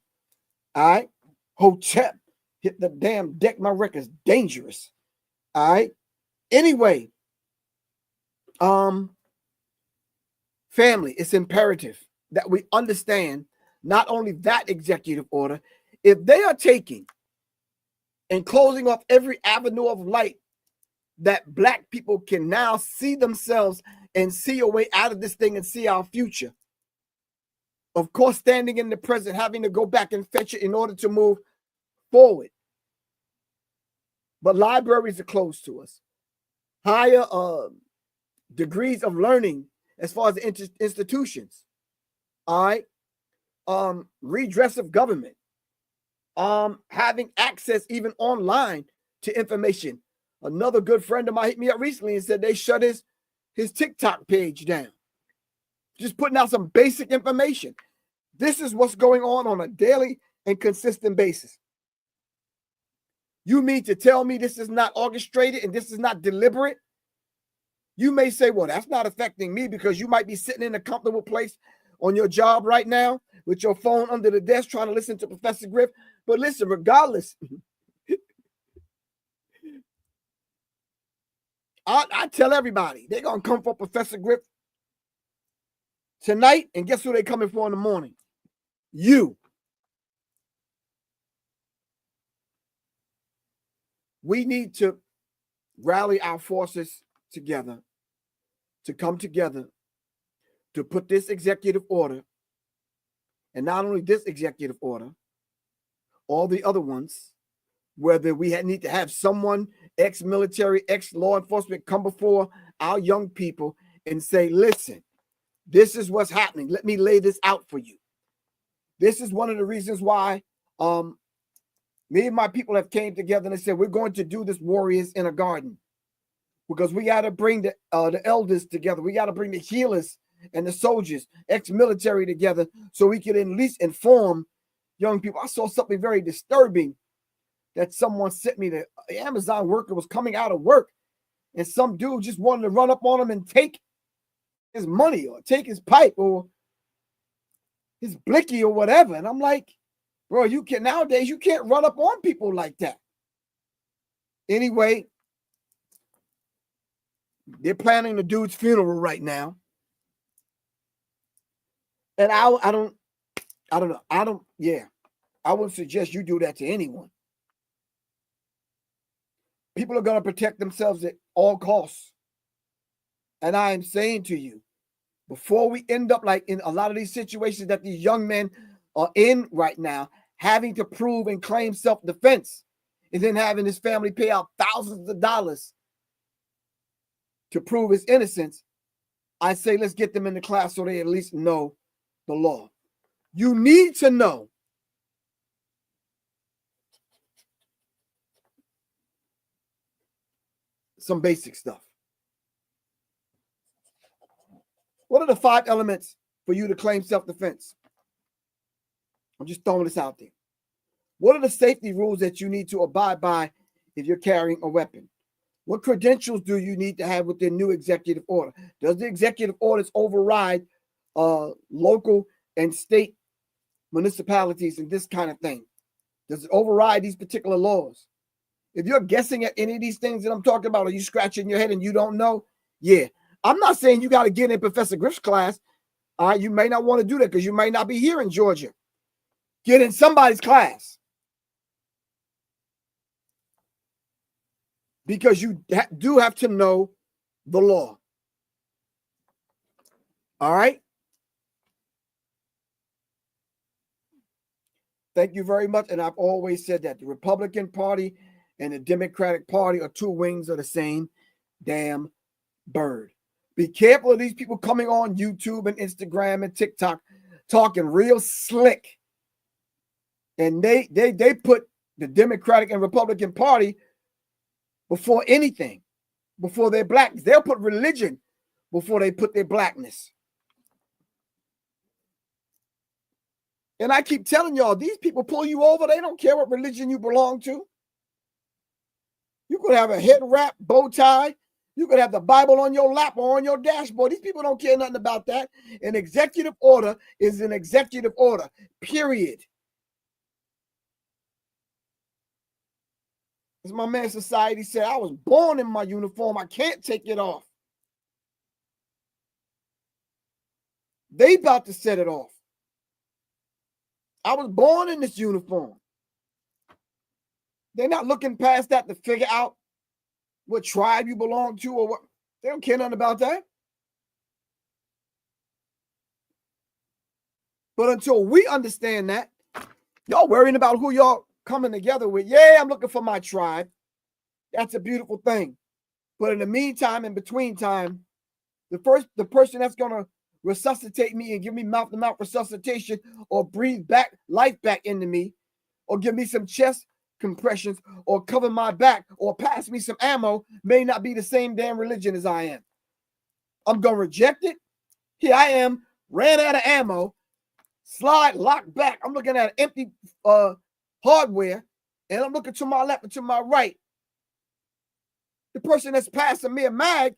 All right. Hotep. Hit the damn deck. My record's dangerous. All right. Anyway, family, it's imperative that we understand not only that executive order, if they are taking and closing off every avenue of light that Black people can now see themselves and see a way out of this thing and see our future. Of course, standing in the present, having to go back and fetch it in order to move forward. But libraries are closed to us. Higher degrees of learning as far as the institutions. All right. Redress of government. Having access even online to information. Another good friend of mine hit me up recently and said they shut his TikTok page down. Just putting out some basic information. This is what's going on a daily and consistent basis. You mean to tell me this is not orchestrated and this is not deliberate? You may say, well, that's not affecting me because you might be sitting in a comfortable place on your job right now with your phone under the desk trying to listen to Professor Griff. But listen, regardless, I tell everybody, they're going to come for Professor Griff tonight, and guess who they're coming for in the morning? You. We need to rally our forces together, to come together, to put this executive order, and not only this executive order, all the other ones, whether we need to have someone, ex-military, ex-law enforcement, come before our young people and say, listen, this is what's happening. Let me lay this out for you. This is one of the reasons why me and my people have came together and said, we're going to do this Warriors in a Garden because we got to bring the elders together. We got to bring the healers and the soldiers, ex-military together so we can at least inform young people. I saw something very disturbing that someone sent me. The Amazon worker was coming out of work and some dude just wanted to run up on him and take his money or take his pipe or his blicky or whatever. And I'm like, bro, nowadays you can't run up on people like that. Anyway, they're planning the dude's funeral right now. And I wouldn't suggest you do that to anyone. People are going to protect themselves at all costs. And I am saying to you, before we end up like in a lot of these situations that these young men are in right now, having to prove and claim self-defense, and then having his family pay out thousands of dollars to prove his innocence, I say let's get them in the class so they at least know the law. You need to know some basic stuff. What are the 5 elements for you to claim self-defense? I'm just throwing this out there. What are the safety rules that you need to abide by if you're carrying a weapon? What credentials do you need to have with the new executive order? Does the executive orders override local and state municipalities and this kind of thing? Does it override these particular laws? If you're guessing at any of these things that I'm talking about, or you scratching your head and you don't know, Yeah. I'm not saying you got to get in Professor Griff's class. All right. You may not want to do that because you may not be here in Georgia. Get in somebody's class. Because you do have to know the law. All right. Thank you very much. And I've always said that the Republican Party and the Democratic Party are two wings of the same damn bird. Be careful of these people coming on YouTube and Instagram and TikTok talking real slick. And they put the Democratic and Republican Party before anything, before their blackness. They'll put religion before they put their blackness. And I keep telling y'all, these people pull you over. They don't care what religion you belong to. You could have a head wrap, bow tie. You could have the Bible on your lap or on your dashboard. These people don't care nothing about that. An executive order is an executive order, period. As my man Society said, I was born in my uniform. I can't take it off. They about to set it off. I was born in this uniform. They're not looking past that to figure out what tribe you belong to or what. They don't care nothing about that. But until we understand that, y'all worrying about who y'all coming together with. Yeah, I'm looking for my tribe. That's a beautiful thing. But in the meantime, in between time, the person that's going to resuscitate me and give me mouth-to-mouth resuscitation or breathe back life back into me or give me some chest compressions or cover my back or pass me some ammo may not be the same damn religion as I am. I'm going to reject it. Here I am, ran out of ammo, slide, lock back. I'm looking at empty hardware, and I'm looking to my left and to my right. The person that's passing me a mag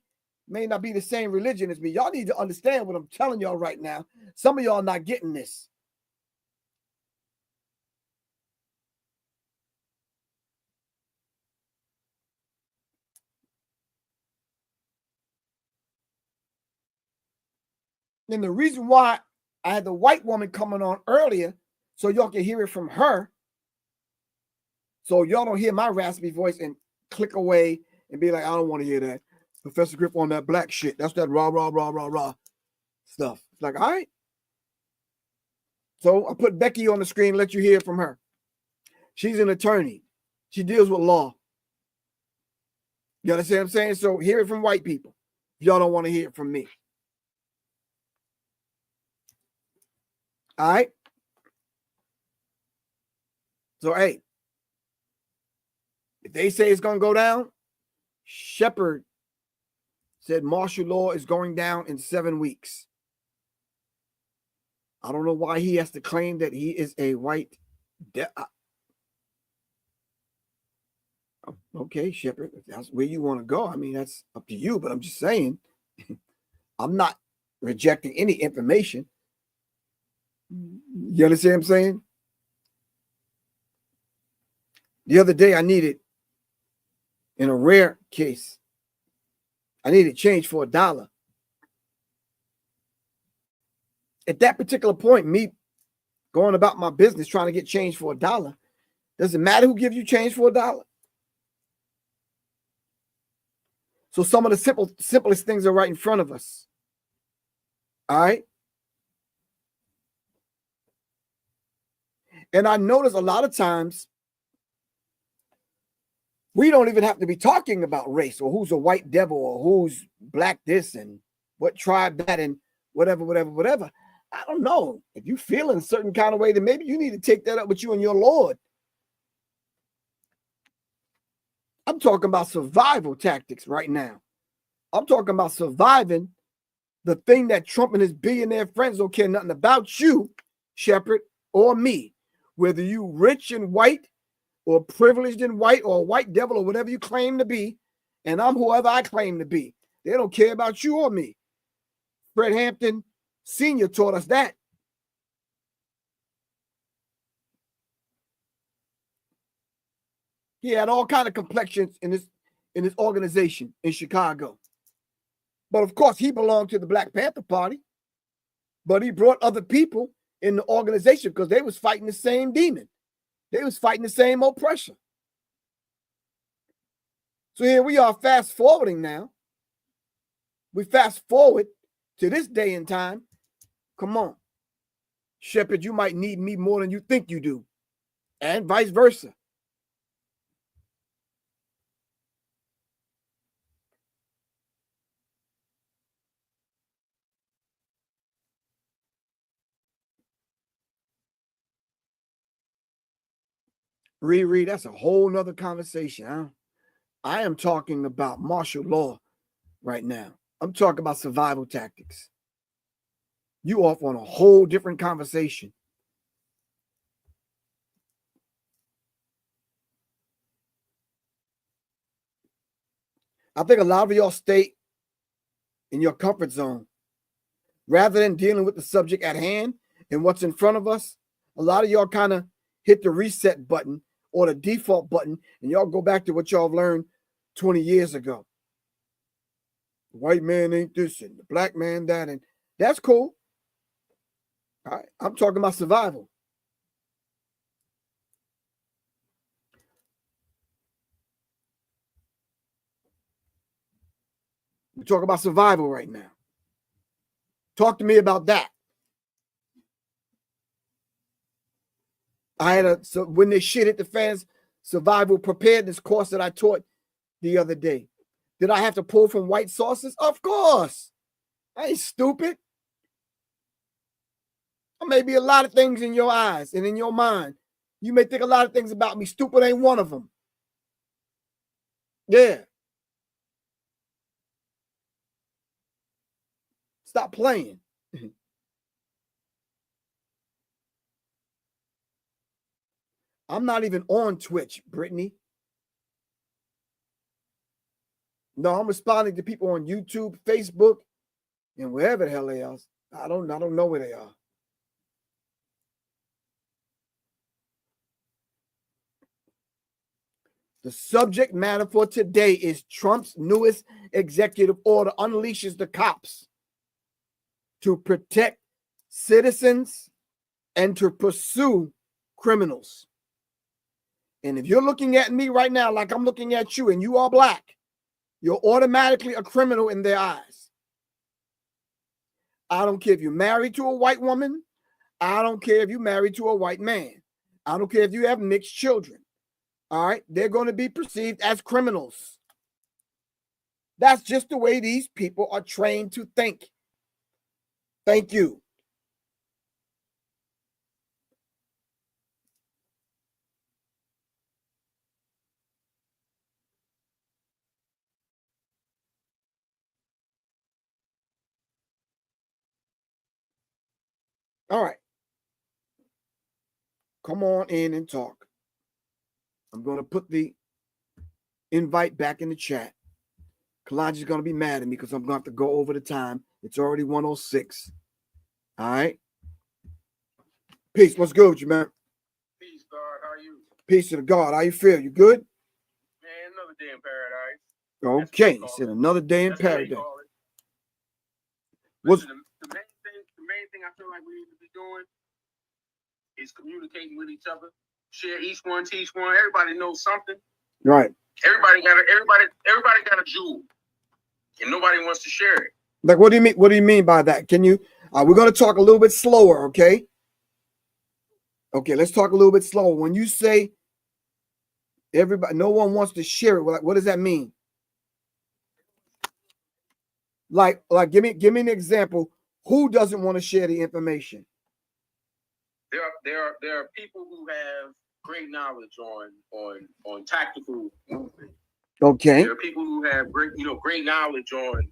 may not be the same religion as me. Y'all need to understand what I'm telling y'all right now. Some of y'all not getting this. And the reason why I had the white woman coming on earlier, so y'all can hear it from her, so y'all don't hear my raspy voice and click away and be like, I don't want to hear that. Professor Griff on that black shit. That's that rah, rah, rah, rah, rah stuff. It's like, all right. So I put Becky on the screen, let you hear from her. She's an attorney. She deals with law. You understand what I'm saying? So hear it from white people. Y'all don't want to hear it from me. All right. So, hey, if they say it's going to go down, Shepard said martial law is going down in 7 weeks. I don't know why he has to claim that he is a white. Okay, Shepard, if that's where you want to go, I mean, that's up to you, but I'm just saying, I'm not rejecting any information. You understand what I'm saying? The other day, I needed, in a rare case, I needed change for $1. At that particular point, me going about my business trying to get change for $1, doesn't matter who gives you change for $1. So some of the simplest things are right in front of us. All right. And I notice a lot of times we don't even have to be talking about race or who's a white devil or who's black this and what tribe that and whatever. I don't know. If you feel in a certain kind of way, then maybe you need to take that up with you and your Lord. I'm talking about survival tactics right now. I'm talking about surviving the thing that Trump and his billionaire friends don't care nothing about you, Shepard, or me. Whether you rich and white or privileged and white or a white devil or whatever you claim to be, and I'm whoever I claim to be. They don't care about you or me. Fred Hampton Sr. taught us that. He had all kinds of complexions in this organization in Chicago. But of course, he belonged to the Black Panther Party. But he brought other people in the organization because they was fighting the same demon. They was fighting the same oppression. So here we are fast forwarding now. We fast forward to this day and time. Come on. Shepherd, you might need me more than you think you do. And vice versa. Riri, that's a whole nother conversation. Huh? I am talking about martial law right now. I'm talking about survival tactics. You off on a whole different conversation. I think a lot of y'all stay in your comfort zone. Rather than dealing with the subject at hand and what's in front of us, a lot of y'all kind of hit the reset button or the default button, and y'all go back to what y'all learned 20 years ago. The white man ain't this, and the black man that, and that's cool. All right, I'm talking about survival. We're talking about survival right now. Talk to me about that. I had so when they shit at the fans, survival preparedness course that I taught the other day. Did I have to pull from white sources? Of course. I ain't stupid. There may be a lot of things in your eyes and in your mind. You may think a lot of things about me. Stupid ain't one of them. Yeah. Stop playing. I'm not even on Twitch, Brittany. No, I'm responding to people on YouTube, Facebook, and wherever the hell they are. I don't know where they are. The subject matter for today is Trump's newest executive order unleashes the cops to protect citizens and to pursue criminals. And if you're looking at me right now like I'm looking at you and you are black, you're automatically a criminal in their eyes. I don't care if you're married to a white woman. I don't care if you're married to a white man. I don't care if you have mixed children. All right, they're going to be perceived as criminals. That's just the way these people are trained to think. Thank you. All right. Come on in and talk. I'm going to put the invite back in the chat. Kalanji's going to be mad at me because I'm going to have to go over the time. It's already 1:06. All right. Peace. What's good with you, man? Peace, God. How are you? Peace to the God. How you feel? You good? Man, another day in paradise. Okay. He said another day in paradise. Listen, the main thing I feel like we need to be doing is communicating with each other. Share each one, teach one. Everybody knows something. Right. Everybody got a jewel, and nobody wants to share it. Like, what do you mean? What do you mean by that? Can you? We're going to talk a little bit slower, okay? Okay, let's talk a little bit slower. When you say everybody, no one wants to share it. What does that mean? Like, give me an example. Who doesn't want to share the information? There are people who have great knowledge on tactical movement. Okay. There are people who have great knowledge on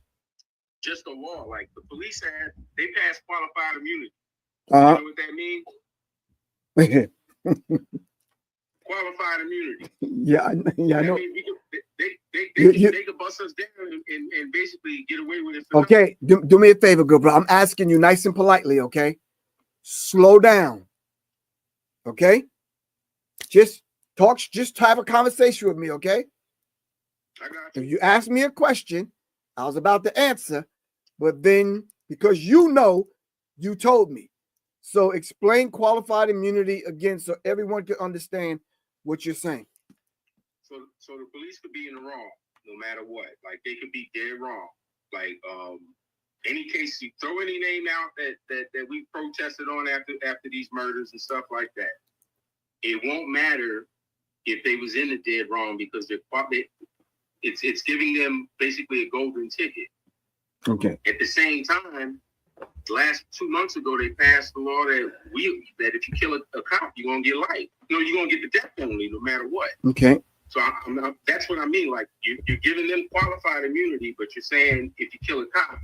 just the law. Like the police they pass qualified immunity. You know what that means? Qualified immunity. Yeah, I know. They could bust us down and basically get away with it. Okay, do me a favor, good bro. I'm asking you nice and politely, okay? Slow down. Okay? Just have a conversation with me, okay? I got you. If you ask me a question, I was about to answer, but then because you know, you told me. So explain qualified immunity again so everyone can understand what you're saying. So the police could be in the wrong no matter what. Like they could be dead wrong. Like any case you throw any name out that we protested on after these murders and stuff like that, it won't matter if they was in the dead wrong because it's giving them basically a golden ticket. Okay. At the same time, last 2 months ago they passed the law that if you kill a cop, you're gonna get life. You know, you're gonna get the death penalty no matter what. Okay. So that's what I mean. Like you're giving them qualified immunity, but you're saying if you kill a cop,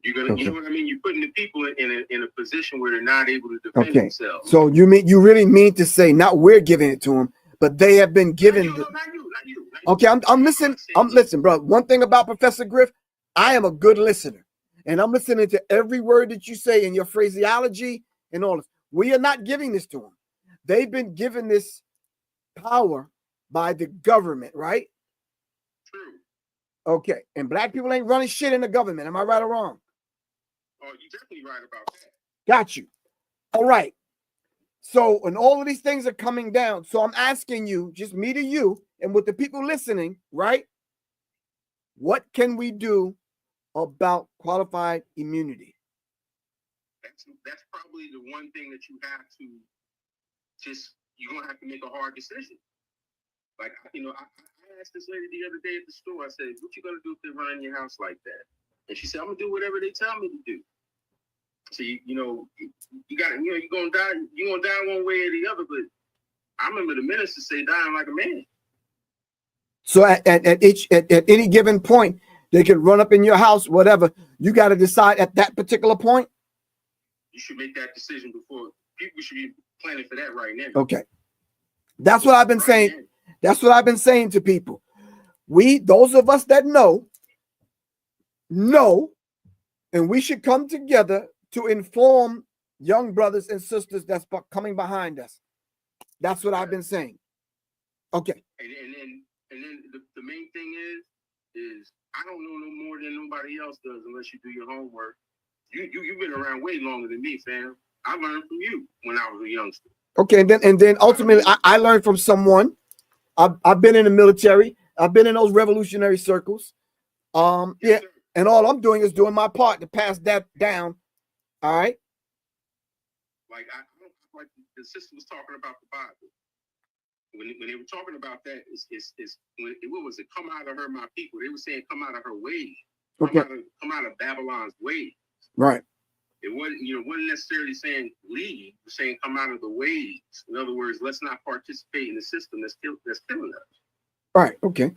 you're gonna, you know what I mean? You're putting the people in a position where they're not able to defend themselves. So you really mean to say not we're giving it to them, but they have been given. Not you. Okay, I'm listening. I'm listening, bro. One thing about Professor Griff, I am a good listener, and I'm listening to every word that you say in your phraseology and all this. We are not giving this to them. They've been given this power by the government, right? True. Okay, and black people ain't running shit in the government. Am I right or wrong? Oh, you're definitely right about that. Got you. All right. So, and all of these things are coming down. So I'm asking you, just me to you, and with the people listening, right? What can we do about qualified immunity? That's probably the one thing that you have to you're gonna have to make a hard decision. Like, you know, I asked this lady the other day at the store, I said, what you gonna do if they run in your house like that? And she said, I'm gonna do whatever they tell me to do. So you know, you got, you know, you're gonna die one way or the other, but I remember the minister say dying like a man. So at any given point, they can run up in your house, whatever. You got to decide at that particular point. You should make that decision before. People should be planning for that right now. Okay. That's what I've been saying. Now. That's what I've been saying to people. Those of us that know, and we should come together to inform young brothers and sisters that's coming behind us. That's what I've been saying. Okay. And then the main thing is I don't know no more than nobody else does unless you do your homework. You've been around way longer than me, fam. I learned from you when I was a youngster. Okay, and then ultimately I learned from someone. I've been in the military. I've been in those revolutionary circles. Yes, sir. And all I'm doing is doing my part to pass that down. All right. Like like the sister was talking about the Bible. When they were talking about that, what was it? Come out of her, my people. They were saying, come out of her ways. Come out of Babylon's ways. Right. It wasn't necessarily saying leave. It was saying come out of the ways. In other words, let's not participate in the system that's killing us. Right. Okay.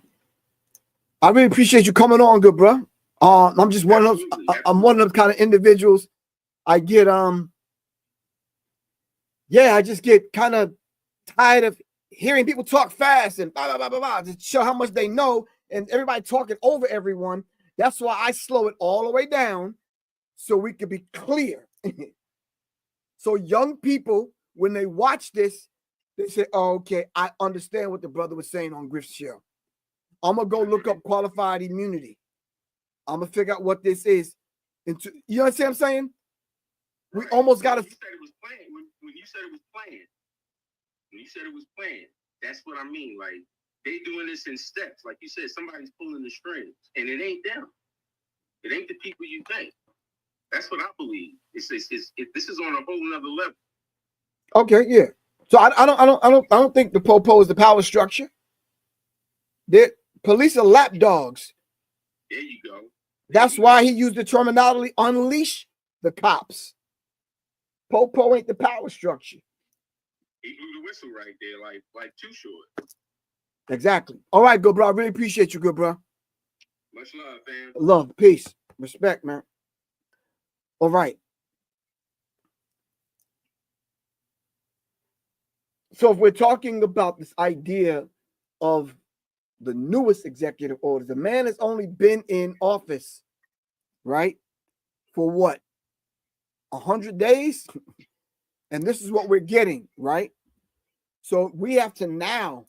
I really appreciate you coming on, good bro. I'm just one of those. I'm one of those kind of individuals. I get I just get kind of tired of hearing people talk fast and blah, blah, blah, blah, blah, to show how much they know, and everybody talking over everyone. That's why I slow it all the way down so we can be clear. So young people, when they watch this, they say, oh, okay, I understand what the brother was saying on Griff's show. I'm going to go look up qualified immunity. I'm going to figure out what this is. You understand what I'm saying? We almost got to. When you said it was planned, that's what I mean. Like, they doing this in steps. Like you said, somebody's pulling the strings, and it ain't them. It ain't the people you think. That's what I believe. This is on a whole nother level. Okay, yeah. So I don't think the popo is the power structure. The police are lapdogs. There you go. That's why he used the terminology unleash the cops. Popo ain't the power structure. He blew the whistle right there, like Too Short. Exactly. All right, good bro. I really appreciate you, good bro. Much love, fam. Love, peace, respect, man. All right. So if we're talking about this idea of the newest executive orders, the man has only been in office, right? For what? 100 days? And this is what we're getting, right? So we have to now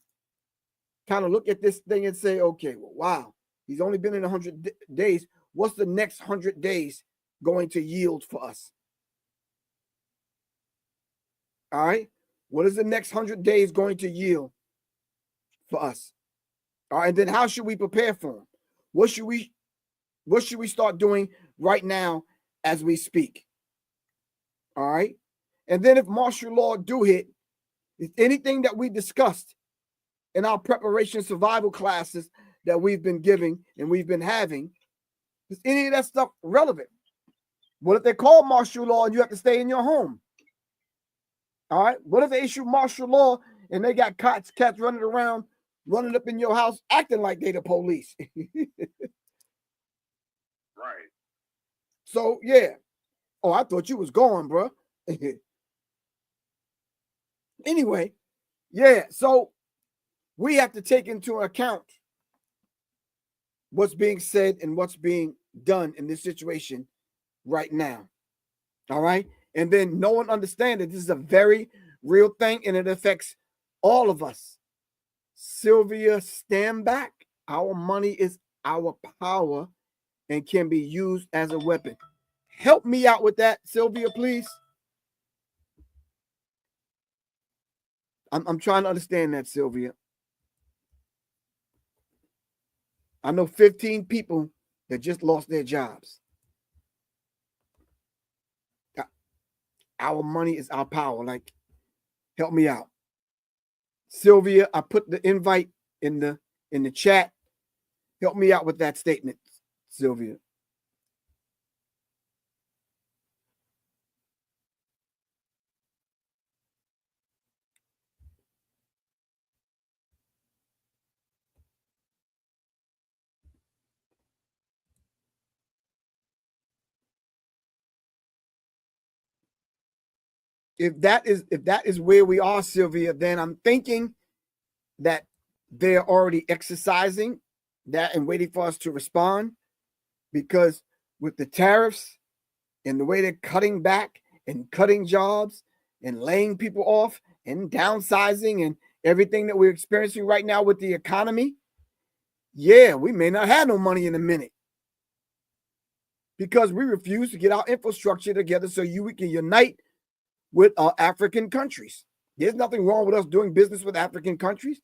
kind of look at this thing and say, okay, well, wow, He's only been in 100 days. What's the next 100 days going to yield for us? All right. What is the next 100 days going to yield for us? All right. And then how should we prepare for them? What should we start doing right now as we speak? All right. And then if martial law do hit, is anything that we discussed in our preparation survival classes that we've been giving and we've been having, is any of that stuff relevant? What if they call martial law and you have to stay in your home? All right. What if they issue martial law and they got cats running around, running up in your house, acting like they the police? Right. So yeah. Oh, I thought you was gone, bro. Anyway, yeah. So we have to take into account what's being said and what's being done in this situation right now. All right. And then no one understands that this is a very real thing and it affects all of us. Sylvia, stand back. Our money is our power and can be used as a weapon. Help me out with that, Sylvia, please. I'm trying to understand that, Sylvia. I know 15 people that just lost their jobs. Our money is our power. Like, help me out. Sylvia, I put the invite in the chat. Help me out with that statement, Sylvia. If that is where we are, Sylvia, then I'm thinking that they're already exercising that and waiting for us to respond, because with the tariffs and the way they're cutting back and cutting jobs and laying people off and downsizing and everything that we're experiencing right now with the economy, yeah, we may not have no money in a minute because we refuse to get our infrastructure together so we can unite with African countries. There's nothing wrong with us doing business with African countries.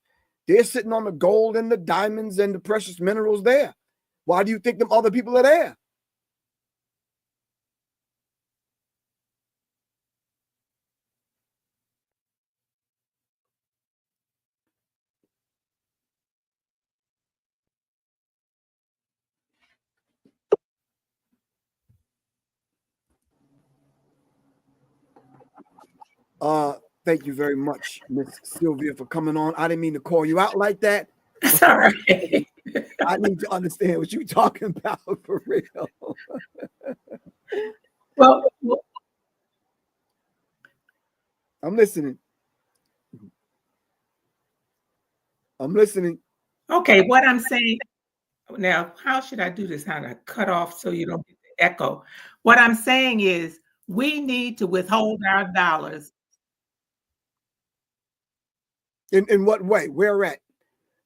They're sitting on the gold and the diamonds and the precious minerals there. Why do you think them other people are there? Thank you very much, Miss Sylvia, for coming on. I didn't mean to call you out like that. It's all right. I need to understand what you're talking about for real. Well, I'm listening. I'm listening. okay, what I'm saying now, how should I do this? How to cut off so you don't get the echo? What I'm saying is we need to withhold our dollars. In what way? Where at?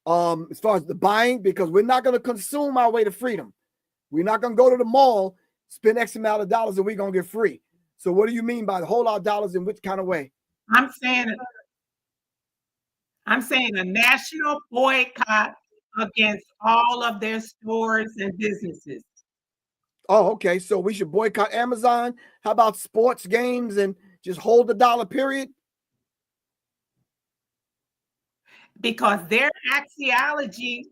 As far as the buying, because we're not going to consume our way to freedom. We're not going to go to the mall, spend X amount of dollars, and we're going to get free. So what do you mean by hold our dollars in which kind of way? I'm saying a national boycott against all of their stores and businesses. Oh, okay. So we should boycott Amazon. How about sports games and just hold the dollar, period? Because their axiology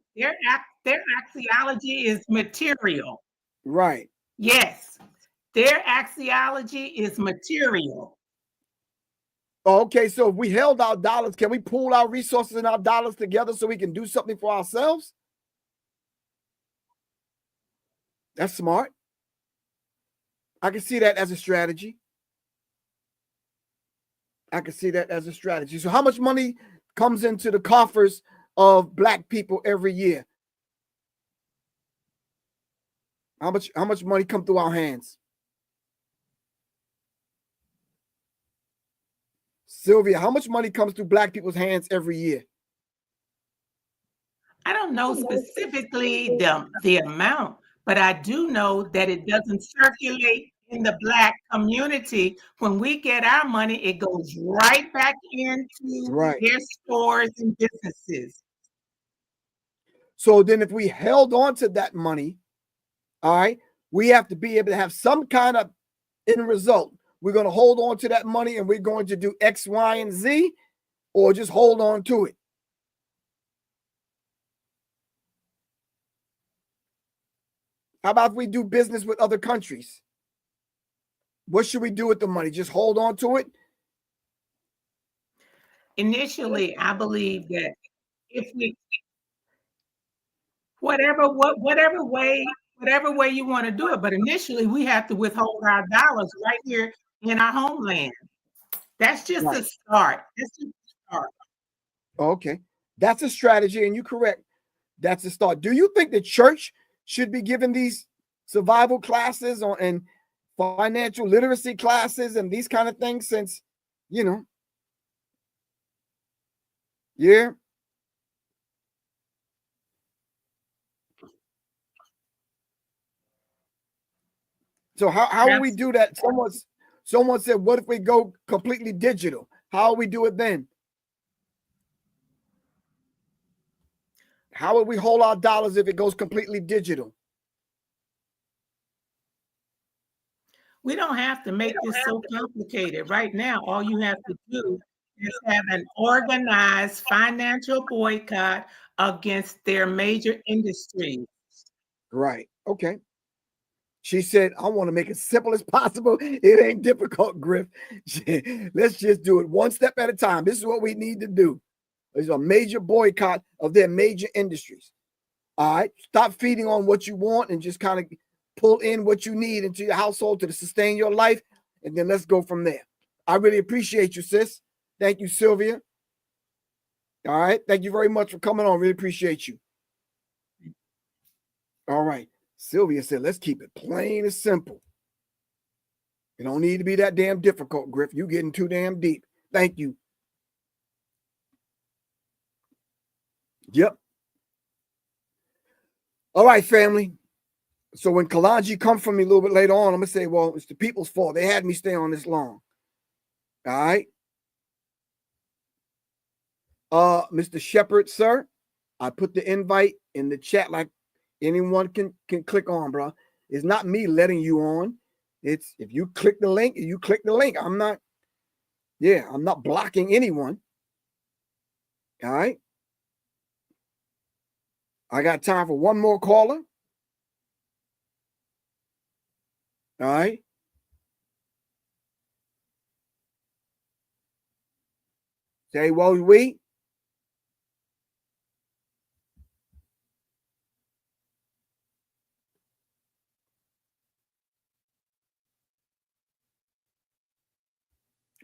is material. Right. Yes. Their axiology is material. Okay, so if we held our dollars, can we pool our resources and our dollars together so we can do something for ourselves? That's smart. I can see that as a strategy. So how much money comes into the coffers of Black people every year? How much money come through our hands? Sylvia, how much money comes through Black people's hands every year? I don't know specifically the amount, but I do know that it doesn't circulate in the Black community. When we get our money, it goes right back into Right. their stores and businesses. So then if we held on to that money, all right, we have to be able to have some kind of end result. We're going to hold on to that money and we're going to do X, Y, and Z, or just hold on to it. How about if we do business with other countries? What should we do with the money? Just hold on to it? Initially, I believe that if we whatever way you want to do it, but initially we have to withhold our dollars right here in our homeland. That's just a start. That's just a start. Okay. That's a strategy, and you're correct. That's a start. Do you think the church should be given these survival classes and financial literacy classes and these kind of things, since, you know, yeah. So how will we do that? Someone said, what if we go completely digital? How will we do it then? How will we hold our dollars if it goes completely digital? We don't have to make this so complicated. Right now, all you have to do is have an organized financial boycott against their major industries. Right. Okay. She said, I want to make it simple as possible. It ain't difficult, Griff. Let's just do it one step at a time. This is what we need to do. There's a major boycott of their major industries. All right. Stop feeding on what you want and just kind of pull in what you need into your household to sustain your life. And then let's go from there. I really appreciate you, sis. Thank you, Sylvia. All right. Thank you very much for coming on. Really appreciate you. All right. Sylvia said, let's keep it plain and simple. It don't need to be that damn difficult, Griff. You getting too damn deep. Thank you. Yep. All right, family. So when Kalanji comes from me a little bit later on, I'm going to say, well, it's the people's fault. They had me stay on this long. All right. Mr. Shepherd, sir, I put the invite in the chat like anyone can click on, bro. It's not me letting you on. It's if you click the link, you click the link. I'm not blocking anyone. All right. I got time for one more caller. All right. Say, well, we.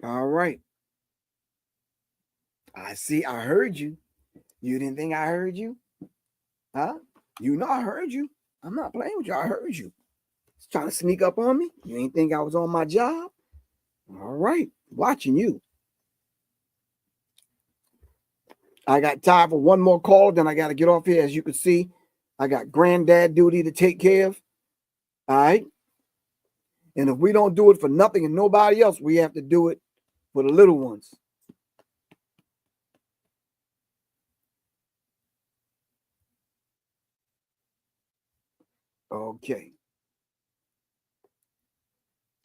All right. I see. I heard you. You didn't think I heard you? Huh? You know I heard you. I'm not playing with you. I heard you. It's trying to sneak up on me. You ain't think I was on my job? All right. Watching you. I got time for one more call. Then I got to get off here. As you can see, I got granddad duty to take care of. All right. And if we don't do it for nothing and nobody else, we have to do it for the little ones. Okay.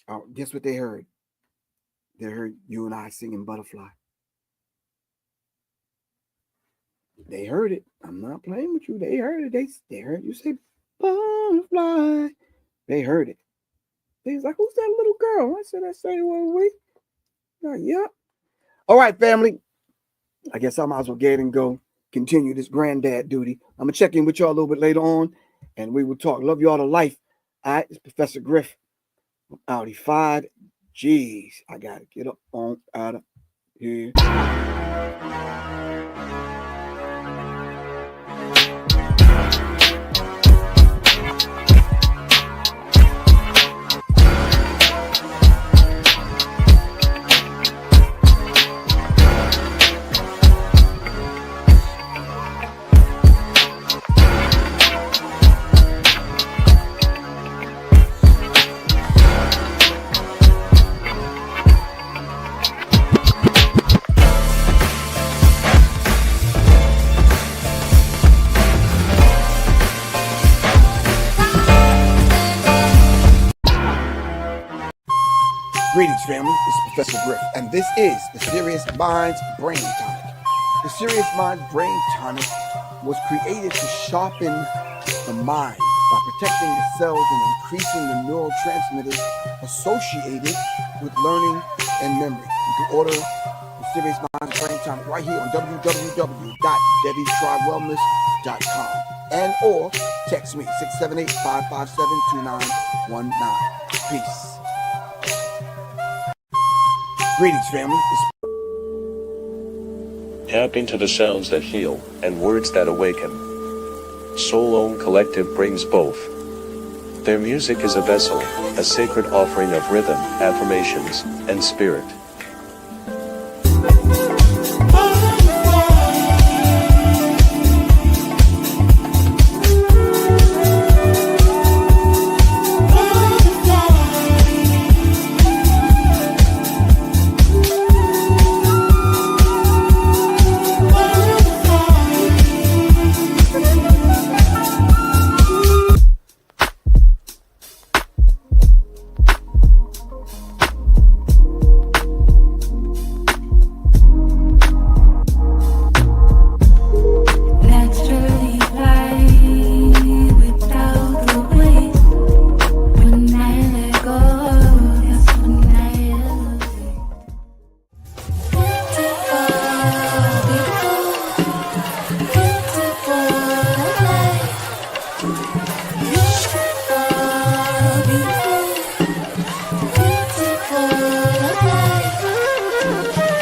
Oh, guess what they heard? They heard you and I singing Butterfly. They heard it. I'm not playing with you. They heard it. They heard you say Butterfly. They heard it. They was like, who's that little girl? I said, well, wait. Yeah. All right, family. I guess I might as well get and go continue this granddad duty. I'm going to check in with y'all a little bit later on, and we will talk. Love you all to life. All right, it's Professor Griff from Audi 5. Jeez, I got to get up on out of here. Greetings, family. This is Professor Griff, and this is the Serious Minds Brain Tonic. The Serious Minds Brain Tonic was created to sharpen the mind by protecting the cells and increasing the neurotransmitters associated with learning and memory. You can order the Serious Minds Brain Tonic right here on www.debbiestrywellness.com and or text me 678-557-2919. Peace. Greetings, family. Tap into the sounds that heal and words that awaken. Soul Own Collective brings both. Their music is a vessel, a sacred offering of rhythm, affirmations, and spirit.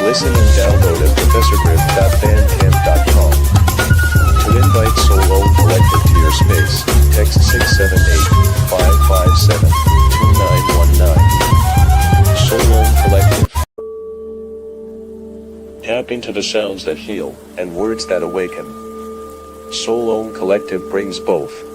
Listen and download at professorgriff.bandcamp.com. To invite Soul Own Collective to your space, text 678-557-2919. Soul Own Collective. Tap into the sounds that heal and words that awaken. Soul Own Collective brings both.